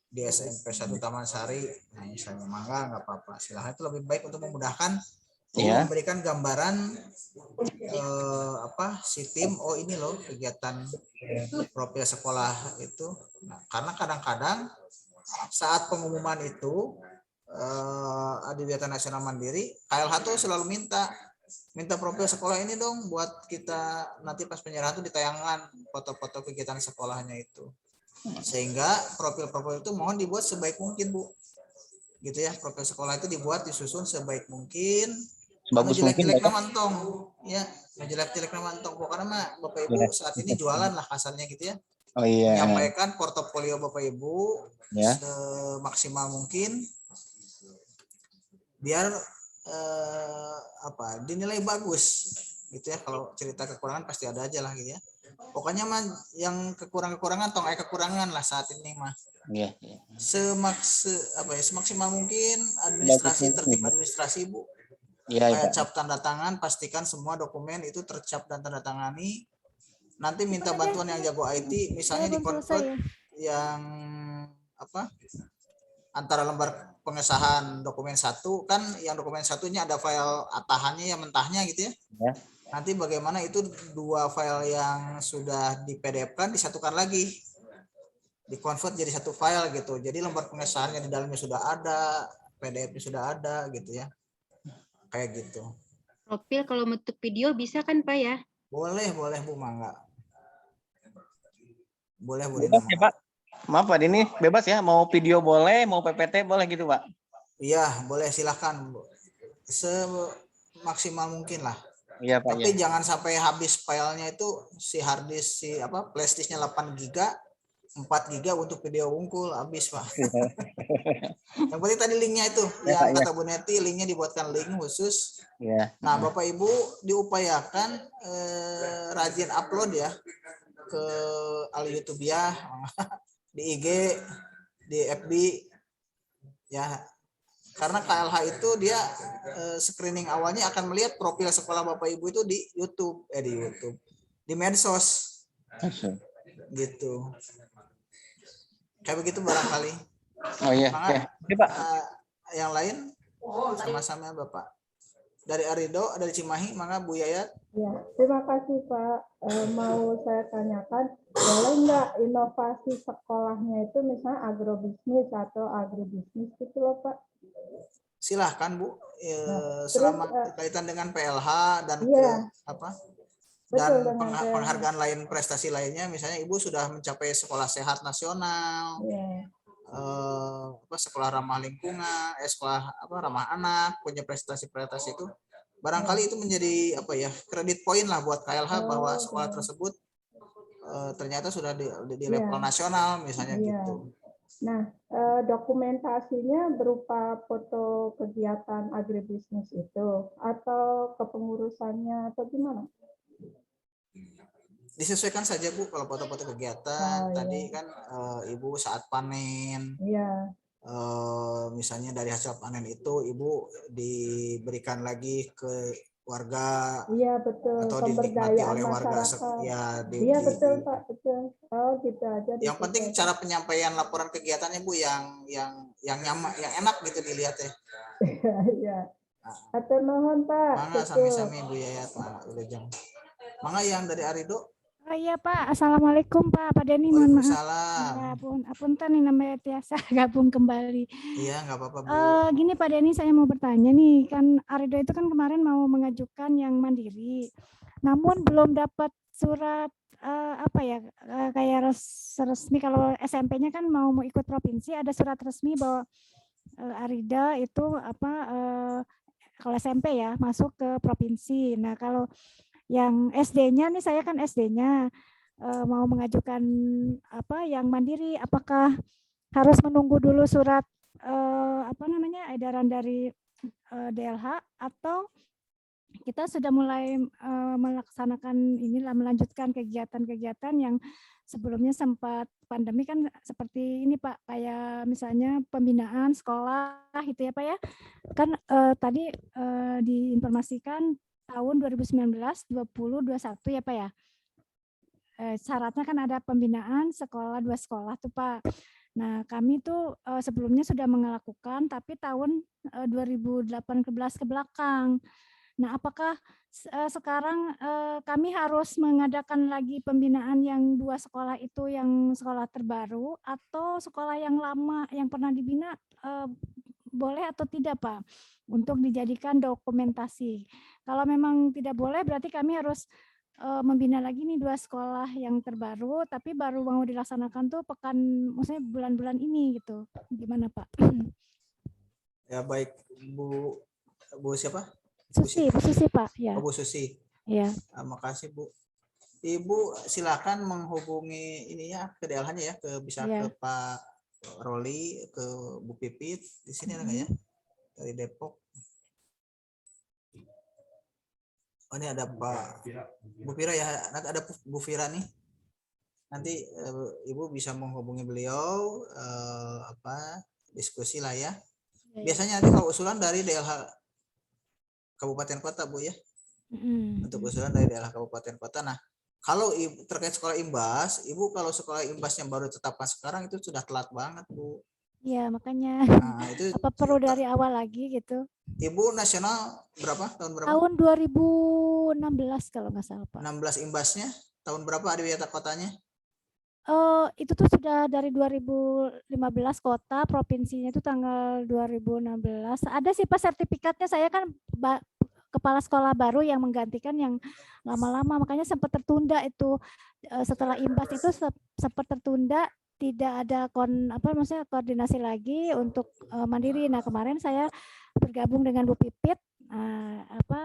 di SMP 1 Taman Sari, nah misalnya mangga nggak apa-apa, silahkan. Itu lebih baik untuk memudahkan, memberikan gambaran si tim, oh ini loh kegiatan profil sekolah itu. Nah, karena kadang-kadang saat pengumuman itu Adiwiyata Nasional Mandiri, KLH tuh selalu minta profil sekolah ini dong buat kita nanti pas penyerahan tuh ditayangkan foto-foto kegiatan sekolahnya itu. Sehingga profil-profil itu mohon dibuat sebaik mungkin Bu. Gitu ya, profil sekolah itu dibuat, disusun sebaik mungkin. Bagus mungkin jelek-jelek mantong ya, jelek-jelek mantong karena mah Bapak Ibu saat ini jualan lah kasarnya gitu ya. Oh iya. Menyampaikan portofolio Bapak Ibu semaksimal mungkin biar dinilai bagus gitu ya. Kalau cerita kekurangan pasti ada aja lah gitu ya. Pokoknya mah yang kekurangan tong kekurangan lah saat ini mah. Iya. Semaksimal mungkin administrasi, tertib administrasi Bu. Kayak cap tanda tangan, pastikan semua dokumen itu tercap dan tanda tangani. Nanti minta bantuan yang jago IT, misalnya di convert yang antara lembar pengesahan dokumen satu kan, yang dokumen satunya ada file atahannya yang mentahnya gitu ya. Nanti bagaimana itu dua file yang sudah di PDF-kan disatukan lagi, di convert jadi satu file gitu. Jadi lembar pengesahannya di dalamnya sudah ada, PDF-nya sudah ada gitu ya. Kayak gitu. Profil kalau bentuk video bisa kan Pak ya? Boleh Bu, mangga. Boleh Bu. Bebas ya Pak. Maaf Pak, ini bebas ya, mau video boleh, mau PPT boleh gitu Pak. Iya, boleh silahkan Bu. Semaksimal mungkin lah. Iya Pak. Tapi jangan sampai habis filenya itu si hard disk flash disknya 8 GB, 4 GB untuk video unggul habis Pak. Yang penting tadi linknya itu, yang kata Bu Neti, linknya dibuatkan link khusus. Nah Bapak Ibu diupayakan rajin upload ya ke YouTube ya, di IG, di FB ya. Karena KLH itu dia screening awalnya akan melihat profil sekolah Bapak Ibu itu di YouTube, di medsos, gitu. Kayak begitu barangkali. Oh iya. Pak. Yang lain sama-sama Bapak. Dari Arido, dari Cimahi, mangga Bu Yayat. Ya, terima kasih Pak. Mau saya tanyakan, boleh nggak inovasi sekolahnya itu misalnya agrobisnis atau agribisnis gitu loh Pak? Silahkan Bu, selama berkaitan dengan PLH dan penghargaan lain, prestasi lainnya, misalnya Ibu sudah mencapai sekolah sehat nasional, sekolah ramah lingkungan, sekolah ramah anak, punya prestasi-prestasi itu, barangkali itu menjadi kredit poin lah buat KLH bahwa sekolah tersebut ternyata sudah di level nasional misalnya gitu. Nah, dokumentasinya berupa foto kegiatan agribisnis itu atau kepengurusannya atau gimana? Disesuaikan saja Bu, kalau foto-foto kegiatan tadi kan Ibu saat panen, misalnya dari hasil panen itu Ibu diberikan lagi ke warga, betul, atau dinikmati oleh warga betul Pak, betul. Oh gitu aja. Yang penting cara penyampaian laporan kegiatannya Bu yang nyaman, yang enak gitu dilihat ya. Iya. Atur nuhun Pak. Mangga sami-sami Bu Yayat, mangga yang dari Arido. Oh iya Pak, Assalamualaikum Pak Denny, mohon maaf. Waalaikumsalam. Apunten nih namanya Tiasa gabung kembali. Iya, nggak apa-apa Bu. Gini Pak Denny, saya mau bertanya nih, kan Arido itu kan kemarin mau mengajukan yang mandiri, namun belum dapat surat apa ya, kayak resmi. Kalau SMP-nya kan mau ikut provinsi, ada surat resmi bahwa Arida itu apa, kalau SMP ya masuk ke provinsi. Nah kalau yang SD-nya nih, saya kan SD-nya mau mengajukan apa yang mandiri, apakah harus menunggu dulu surat apa namanya edaran dari DLH, atau kita sudah mulai melaksanakan inilah, melanjutkan kegiatan-kegiatan yang sebelumnya sempat pandemi kan, seperti ini Pak, kayak misalnya pembinaan sekolah gitu ya Pak ya, kan tadi diinformasikan tahun 2019, 20, 21 ya Pak ya. Syaratnya kan ada pembinaan sekolah 2 sekolah tuh Pak. Nah kami tuh sebelumnya sudah melakukan, tapi tahun 2018 ke belakang. Nah apakah sekarang kami harus mengadakan lagi pembinaan yang 2 sekolah itu, yang sekolah terbaru, atau sekolah yang lama yang pernah dibina boleh atau tidak Pak, untuk dijadikan dokumentasi? Kalau memang tidak boleh, berarti kami harus membina lagi nih 2 sekolah yang terbaru, tapi baru mau dilaksanakan tuh maksudnya bulan-bulan ini gitu. Gimana Pak? Ya baik Bu siapa? Susi, Bu Susi Pak. Ya. Bu Susi. Ya. Makasih Bu. Ibu silakan menghubungi ininya ke DLH-nya ya, bisa ke Pak Roli, ke Bu Pipit. Di sini ada nggak ya? Dari Depok. Oh ini ada Pak Bu Fira ya, nanti ada Bu Fira nih. Nanti Ibu bisa menghubungi beliau, diskusi lah ya. Biasanya nanti kalau usulan dari DLH Kabupaten Kota Bu ya. Untuk usulan dari DLH Kabupaten Kota. Nah kalau terkait sekolah imbas, Ibu kalau sekolah imbasnya baru tetapkan sekarang itu sudah telat banget Bu. Ya makanya itu apa perlu dari awal lagi gitu. Ibu nasional berapa? Tahun berapa? Tahun 2016 kalau nggak salah Pak. 16 imbasnya tahun berapa Adiwiyata kotanya? Itu tuh sudah dari 2015 kota, provinsinya itu tanggal 2016. Ada sih Pak sertifikatnya, saya kan kepala sekolah baru yang menggantikan yang lama-lama, makanya sempat tertunda itu. Setelah imbas itu sempat tertunda, tidak ada koordinasi lagi untuk mandiri. Nah kemarin saya bergabung dengan Bu Pipit,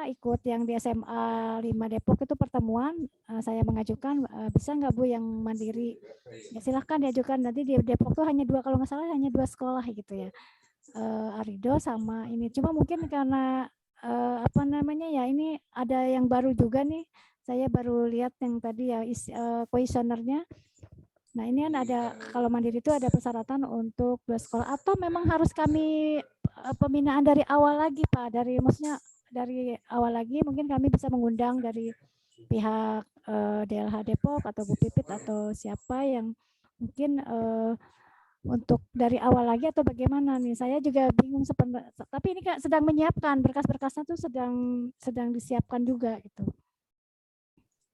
ikut yang di SMA 5 Depok itu pertemuan, saya mengajukan bisa nggak Bu yang mandiri, ya silahkan diajukan. Nanti di Depok tuh hanya 2, kalau nggak salah hanya 2 sekolah gitu ya, Arido sama ini. Cuma mungkin karena ya ini ada yang baru juga nih, saya baru lihat yang tadi ya kuesionernya. Nah ini kan ada, kalau mandiri itu ada persyaratan untuk 2 sekolah, atau memang harus kami pembinaan dari awal lagi Pak, maksudnya dari awal lagi mungkin kami bisa mengundang dari pihak DLH Depok atau Bu Pipit atau siapa yang mungkin untuk dari awal lagi, atau bagaimana nih? Saya juga bingung sebenarnya, tapi ini sedang menyiapkan berkas-berkasnya tuh sedang disiapkan juga gitu.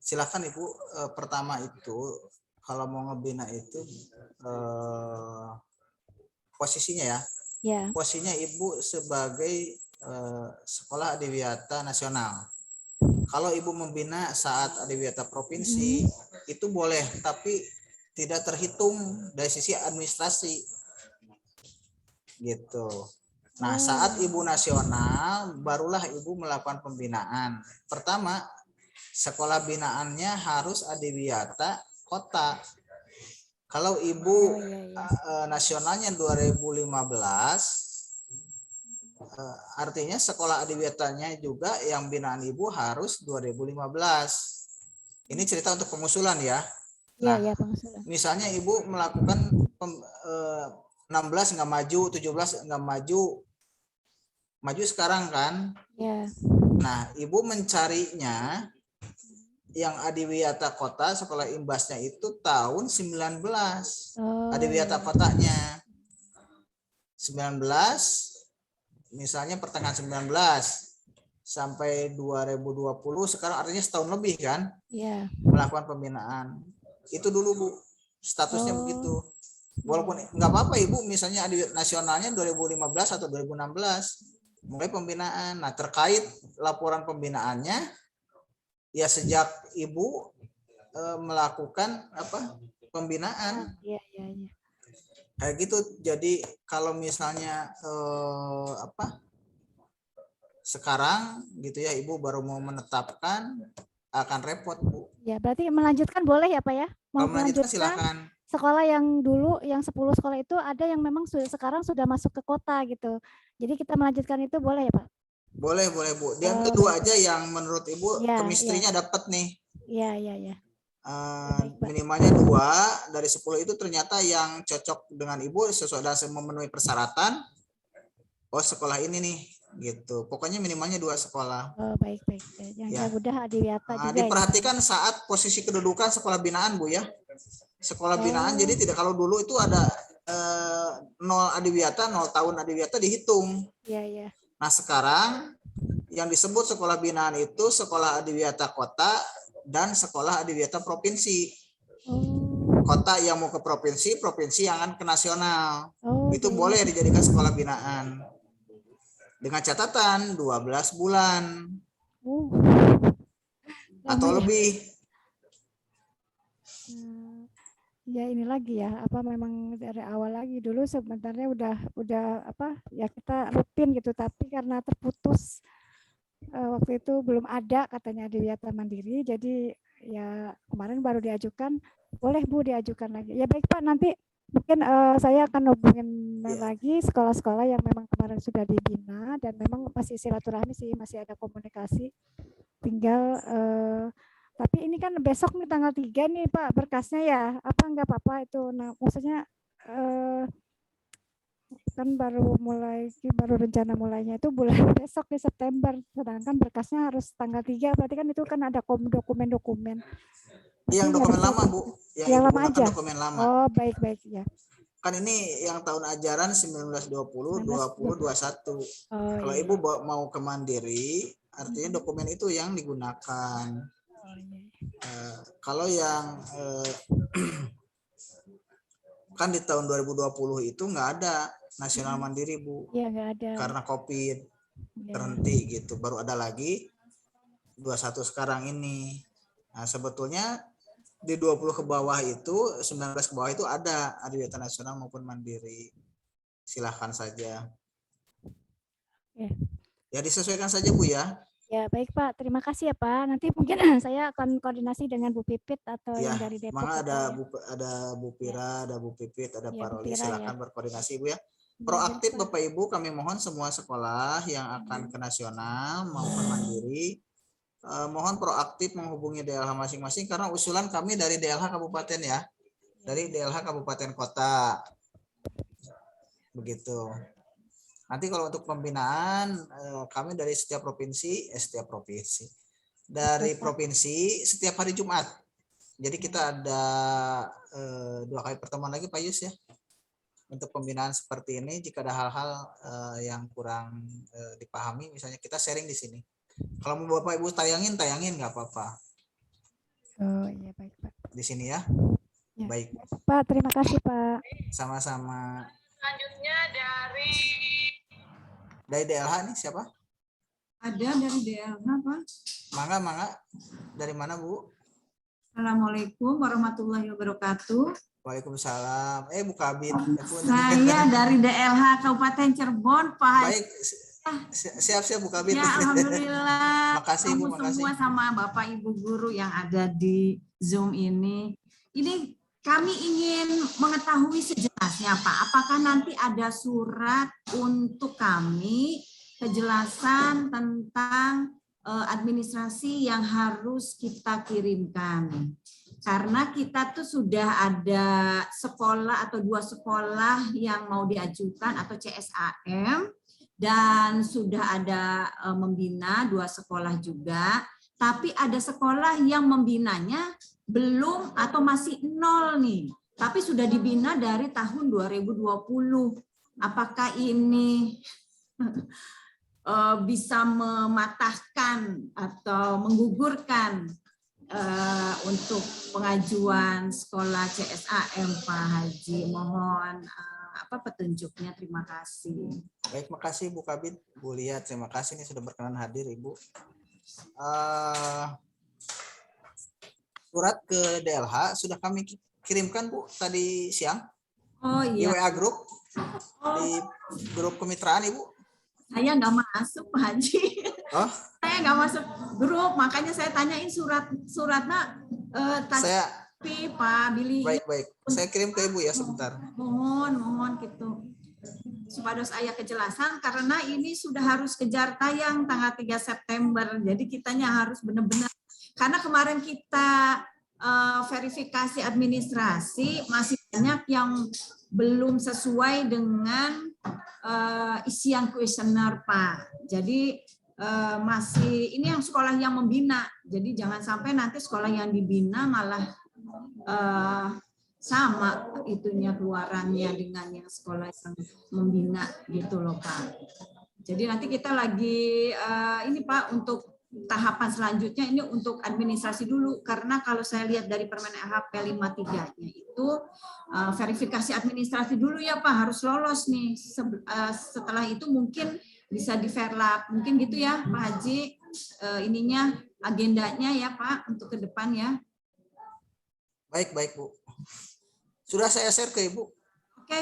Silakan Ibu, pertama itu kalau mau ngebina itu posisinya ya. Posisinya Ibu sebagai sekolah Adiwiyata nasional. Kalau Ibu membina saat Adiwiyata provinsi itu boleh, tapi tidak terhitung dari sisi administrasi gitu. Nah saat Ibu nasional barulah Ibu melakukan pembinaan. Pertama sekolah binaannya harus Adiwiyata kota. Kalau Ibu nasionalnya 2015, artinya sekolah adiwiyatanya juga yang binaan Ibu harus 2015. Ini cerita untuk pengusulan ya. Nah, misalnya Ibu melakukan 16 nggak maju, 17 nggak maju sekarang kan? Nah, Ibu mencarinya yang Adiwiyata kota sekolah imbasnya itu tahun 19. Adiwiyata kotanya 19, misalnya pertengahan 19 sampai 2020, sekarang artinya setahun lebih kan Iya. melakukan pembinaan. Itu dulu Bu, statusnya begitu. Walaupun nggak apa-apa Ibu, misalnya nasionalnya 2015 atau 2016 mulai pembinaan. Nah, terkait laporan pembinaannya, ya sejak Ibu melakukan pembinaan. Iya. Kayak gitu. Jadi kalau misalnya sekarang gitu ya Ibu baru mau menetapkan, akan repot Bu. Ya, berarti melanjutkan boleh ya Pak ya? Mau Kalau melanjutkan melanjutkan silakan. sekolah yang dulu, yang 10 sekolah itu ada yang memang sekarang sudah masuk ke kota gitu. Jadi kita melanjutkan itu boleh ya Pak? Boleh Bu. Dia kedua aja yang menurut Ibu chemistry-nya dapat nih. Iya. Minimalnya 2 dari 10 itu ternyata yang cocok dengan Ibu sesuai dan memenuhi persyaratan. Oh, sekolah ini nih gitu. Pokoknya minimalnya 2 sekolah. Oh, baik. Yang mudah Adiwiyata juga. Diperhatikan saat posisi kedudukan sekolah binaan Bu ya. Sekolah binaan, jadi tidak, kalau dulu itu ada 0 Adiwiyata, 0 tahun Adiwiyata dihitung. Iya. Nah, sekarang yang disebut sekolah binaan itu sekolah Adiwiyata kota dan sekolah Adiwiyata provinsi. Kota yang mau ke provinsi, provinsi yang akan ke nasional. Itu boleh dijadikan sekolah binaan. Dengan catatan 12 bulan. Atau lebih. Ya ini lagi ya, memang dari awal lagi. Dulu sebenarnya udah ya kita rutin gitu, tapi karena terputus waktu itu belum ada katanya Adiwiyata Mandiri, jadi ya kemarin baru diajukan. Boleh Bu diajukan lagi. Ya baik Pak, nanti mungkin saya akan hubungin lagi sekolah-sekolah yang memang kemarin sudah dibina dan memang masih silaturahmi sih, masih ada komunikasi. Tinggal tapi ini kan besok nih tanggal 3 nih Pak berkasnya ya, enggak apa-apa itu. Nah, maksudnya kan baru rencana mulainya itu bulan besok di September, sedangkan berkasnya harus tanggal 3, berarti kan itu kan ada dokumen-dokumen. Yang dokumen lama Bu, yang lama aja. Dokumen lama. Oh, baik ya. Kan ini yang tahun ajaran 1920, 20, 21. Kalau Ibu mau ke Mandiri, artinya dokumen itu yang digunakan. Kalau yang kan di tahun 2020 itu nggak ada nasional mandiri Bu. Iya, nggak ada. Karena COVID terhenti gitu. Baru ada lagi 21 sekarang ini. Nah, sebetulnya di 20 ke bawah itu, 19 ke bawah itu ada Adiwiyata nasional maupun mandiri. Silahkan saja. Ya disesuaikan saja Bu ya. Ya baik Pak, terima kasih ya Pak. Nanti mungkin saya akan koordinasi dengan Bu Pipit atau yang dari Depok. Ada Bu Pira, ada Bu Pipit, ada Pak Roli. Silakan berkoordinasi Bu ya. Proaktif Bapak Ibu, kami mohon semua sekolah yang akan ke nasional maupun mandiri, mohon proaktif menghubungi DLH masing-masing karena usulan kami dari DLH kabupaten ya, dari DLH kabupaten kota, begitu. Nanti kalau untuk pembinaan kami dari setiap provinsi setiap hari Jumat. Jadi kita ada 2 kali pertemuan lagi Pak Yus ya untuk pembinaan seperti ini. Jika ada hal-hal yang kurang dipahami, misalnya kita sharing di sini. Kalau mau Bapak Ibu tayangin nggak apa-apa. Oh iya baik Pak. Di sini ya. Baik. Pak, terima kasih Pak. Sama-sama. Selanjutnya dari DLH nih siapa? Ada dari DLH Pak. Mangga. Dari mana Bu? Assalamualaikum warahmatullahi wabarakatuh. Waalaikumsalam. Bu Kabit. Saya dari DLH Kabupaten Cirebon Pak. Baik. Siap Bu Kabit. Ya alhamdulillah. Makasih Bu, makasih. Semua sama Bapak Ibu guru yang ada di Zoom ini. Ini kami ingin mengetahui sejelasnya Pak, apakah nanti ada surat untuk kami kejelasan tentang administrasi yang harus kita kirimkan. Karena kita tuh sudah ada sekolah atau 2 sekolah yang mau diajukan atau CSAM dan sudah ada membina 2 sekolah juga, tapi ada sekolah yang membinanya belum atau masih 0 nih, tapi sudah dibina dari tahun 2020. Apakah ini bisa mematahkan atau menggugurkan untuk pengajuan sekolah CSAM Pak Haji. Mohon petunjuknya. Terima kasih. Baik, makasih Bu Kabid, Bu Lia, terima kasih nih sudah berkenan hadir Ibu. Surat ke DLH sudah kami kirimkan Bu tadi siang. Oh Di iya. WA grup, di grup kemitraan Ibu. Saya nggak masuk Pak Haji. Oh? Saya nggak masuk grup, makanya saya tanyain suratnya tapi Pak Billy. Baik. Saya kirim ke Ibu ya sebentar. Mohon gitu. Supaya saya kejelasan karena ini sudah harus kejar tayang tanggal 3 September. Jadi kitanya harus benar-benar karena kemarin kita verifikasi administrasi masih banyak yang belum sesuai dengan isian kuesioner Pak. Jadi masih ini yang sekolah yang membina. Jadi jangan sampai nanti sekolah yang dibina malah sama itunya keluarannya dengan yang sekolah yang membina gitu loh Pak. Jadi nanti kita lagi ini Pak untuk tahapan selanjutnya ini untuk administrasi dulu karena kalau saya lihat dari Permen LHP 53-nya itu verifikasi administrasi dulu ya Pak, harus lolos nih. Setelah itu mungkin bisa di verlap mungkin gitu ya Pak Haji, ininya agendanya ya Pak untuk ke depan ya. Baik Bu. Sudah saya share ke Ibu. Oke,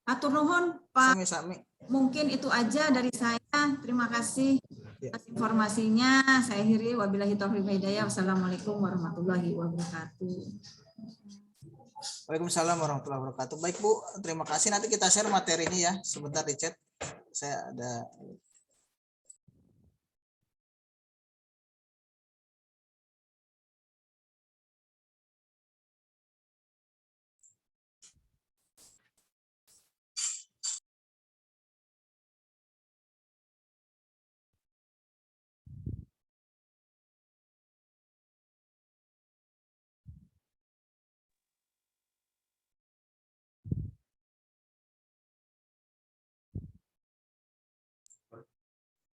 atur nuhun Pak. Sami-sami. Mungkin itu aja dari saya. Terima kasih atas informasinya. Saya akhiri wabillahi taufiq wal hidayah. Wassalamualaikum warahmatullahi wabarakatuh. Waalaikumsalam warahmatullahi wabarakatuh. Baik Bu, terima kasih. Nanti kita share materi ini ya. Sebentar di chat. Saya ada.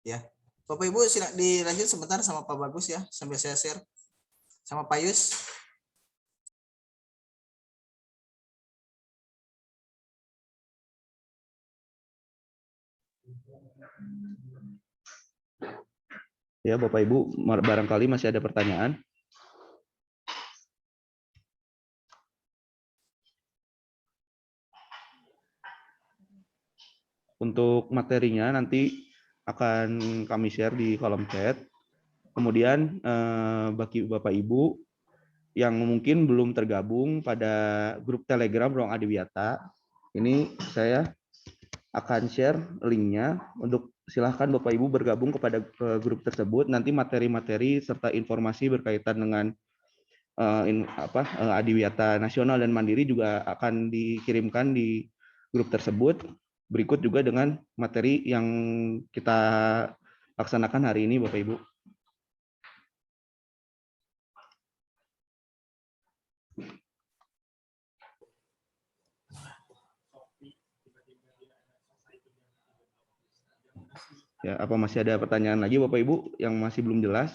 Ya, Bapak Ibu silakan dilanjut sebentar sama Pak Bagus ya, sambil saya share sama Pak Yus. Ya, Bapak Ibu, barangkali masih ada pertanyaan. Untuk materinya nanti akan kami share di kolom chat. Kemudian bagi Bapak Ibu yang mungkin belum tergabung pada grup Telegram Ruang Adiwiyata, ini saya akan share linknya untuk silahkan Bapak Ibu bergabung kepada grup tersebut. Nanti materi-materi serta informasi berkaitan dengan Adiwiyata Nasional dan Mandiri juga akan dikirimkan di grup tersebut. Berikut juga dengan materi yang kita laksanakan hari ini, Bapak Ibu. Ya, apa masih ada pertanyaan lagi, Bapak Ibu, yang masih belum jelas?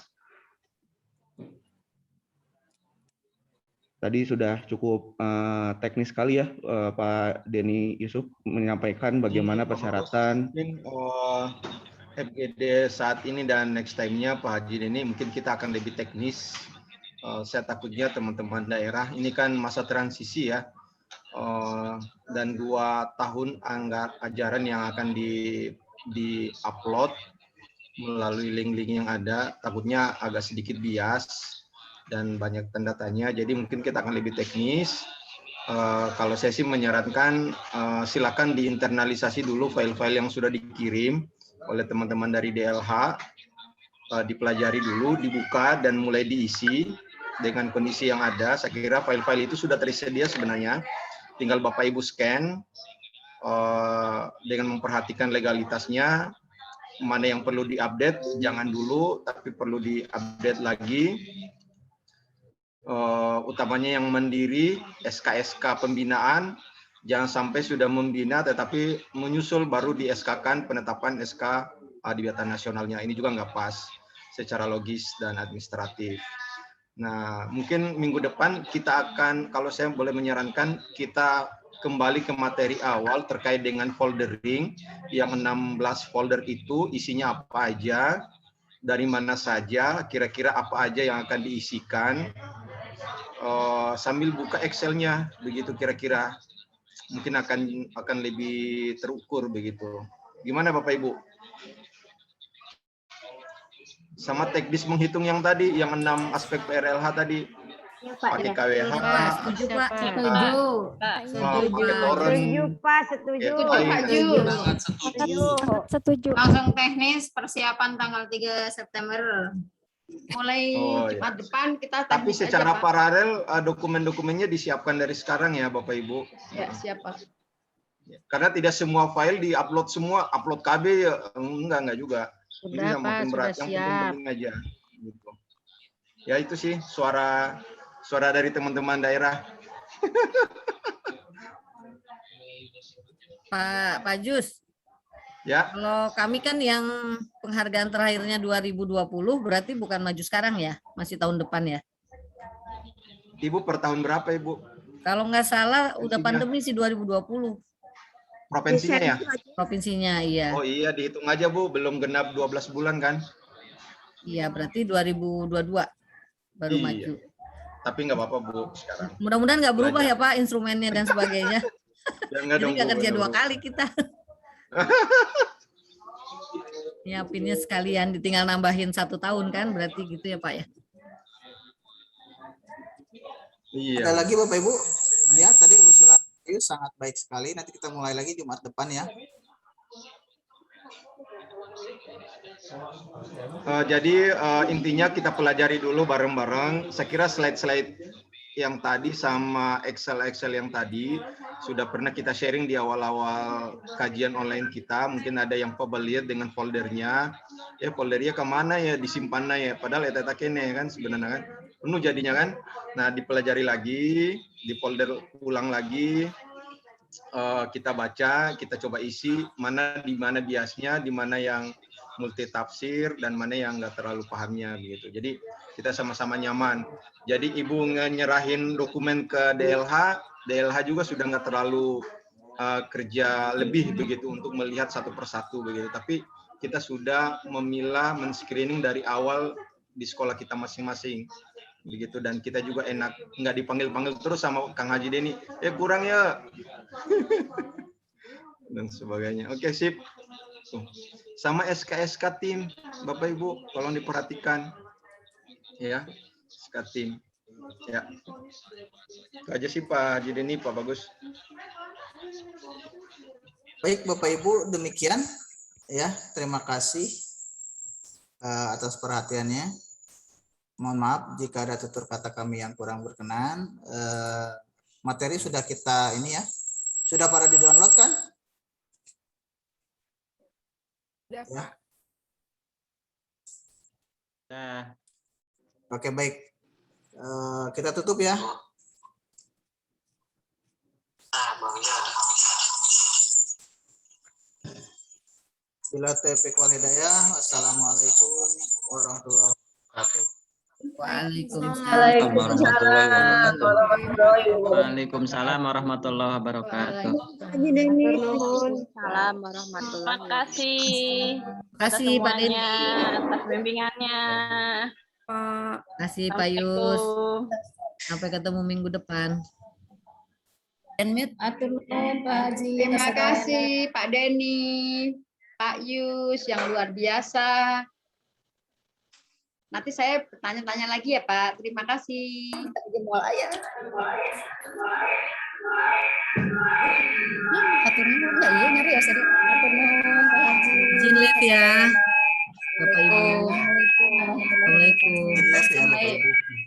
Tadi sudah cukup teknis sekali ya Pak Denny Yusuf menyampaikan bagaimana persyaratan. Mungkin FGD saat ini dan next time-nya Pak Haji ini mungkin kita akan lebih teknis. Saya takutnya teman-teman daerah ini kan masa transisi ya, dan 2 tahun ajaran yang akan di-upload melalui link-link yang ada, takutnya agak sedikit bias dan banyak tanda tanya, jadi mungkin kita akan lebih teknis. Kalau saya sih menyarankan silakan diinternalisasi dulu file-file yang sudah dikirim oleh teman-teman dari DLH, dipelajari dulu, dibuka dan mulai diisi dengan kondisi yang ada. Saya kira file-file itu sudah tersedia sebenarnya, tinggal Bapak Ibu scan dengan memperhatikan legalitasnya, mana yang perlu diupdate, jangan dulu, tapi perlu diupdate lagi. Utamanya yang mandiri, SK-SK pembinaan, jangan sampai sudah membina tetapi menyusul baru di SK-kan penetapan SK Adiwiyata Nasionalnya. Ini juga nggak pas secara logis dan administratif. Nah, mungkin minggu depan kita akan, kalau saya boleh menyarankan, kita kembali ke materi awal terkait dengan foldering. Yang 16 folder itu isinya apa aja, dari mana saja, kira-kira apa aja yang akan diisikan, sambil buka Excel-nya, begitu kira-kira. Mungkin akan lebih terukur begitu. Gimana Bapak Ibu? Sama teknis menghitung yang tadi, yang 6 aspek PRLH tadi. Ya, Pak, Pakai ya. KWH. Setuju, Pak. Setuju. Setuju, Pak. Setuju. Setuju. Langsung teknis persiapan tanggal 3 September. Mulai Oh, Jumat ya. depan kita Tapi teknis secara aja, Pak. paralel dokumen-dokumennya disiapkan dari sekarang ya Bapak Ibu. Ya, siap, Pak. Karena tidak semua file di-upload semua, upload KB ya enggak juga. Jadi Sudah, yang Pak, makin sudah berat, yang siap. penting aja. Gitu. Ya itu sih suara dari teman-teman daerah. Pak Jus. Ya. Kalau kami kan yang penghargaan terakhirnya 2020 berarti bukan maju sekarang ya, masih tahun depan ya. Ibu per tahun berapa Ibu? Kalau nggak salah udah Provinsinya. pandemi sih 2020. Provinsinya ya? Provinsinya iya. Oh iya dihitung aja Bu, belum genap 12 bulan kan? Iya berarti 2022 baru Iya. maju. Tapi nggak apa-apa Bu sekarang. Mudah-mudahan nggak berubah ya Pak instrumennya dan sebagainya. Ya, enggak Jadi dong, nggak Bu, kerja enggak 2 berubah. kali kita. Nyiapinnya sekalian ditinggal nambahin 1 tahun kan berarti gitu ya Pak ya. Iya. Ada lagi Bapak Ibu? Ya, tadi usulan sangat baik sekali. Nanti kita mulai lagi Jumat depan ya. Jadi intinya kita pelajari dulu bareng-bareng. Saya kira slide-slide yang tadi sama Excel yang tadi sudah pernah kita sharing di awal-awal kajian online kita. Mungkin ada yang lihat dengan foldernya. Foldernya kemana ya disimpannya ya. Padahal eta kene kan sebenarnya kan penuh jadinya kan. Nah dipelajari lagi, di folder ulang lagi. Kita baca, kita coba isi di mana biasnya, di mana yang multi tafsir dan mana yang nggak terlalu pahamnya begitu. Jadi kita sama-sama nyaman. Jadi Ibu nyerahin dokumen ke DLH juga sudah nggak terlalu kerja lebih begitu untuk melihat satu persatu begitu. Tapi kita sudah memilah, men-screening dari awal di sekolah kita masing-masing begitu, dan kita juga enak nggak dipanggil-panggil terus sama Kang Haji Deni, kurang ya dan sebagainya. Oke, sip. Sama SK tim Bapak Ibu tolong diperhatikan ya, SK tim ya. Itu aja sih Pak Haji Deni, Pak Bagus. Baik Bapak Ibu, demikian ya. Terima kasih atas perhatiannya. Mohon maaf jika ada tutur kata kami yang kurang berkenan. Materi sudah kita ini ya. Sudah pada di-download kan? Ya. Nah. Oke, baik. Kita tutup ya. Bila taufiq wal hidayah. Wassalamualaikum warahmatullahi wabarakatuh. Waalaikumsalam warahmatullahi wabarakatuh. Waalaikumsalam warahmatullahi wabarakatuh. Terima kasih. Terima kasih Pak Deni atas bimbingannya. Terima kasih Pak Yus. Sampai ketemu minggu depan. Terima kasih Pak Deni, Pak Yus yang luar biasa. Nanti saya tanya-tanya lagi ya Pak. Terima kasih. Jempol ayah. Atur nuhun ya, iya nyari ya tadi. Atur nuhun Pak Haji. Izin live ya. Bapak Ibu. Assalamualaikum. Izin live ya Bapak Ibu.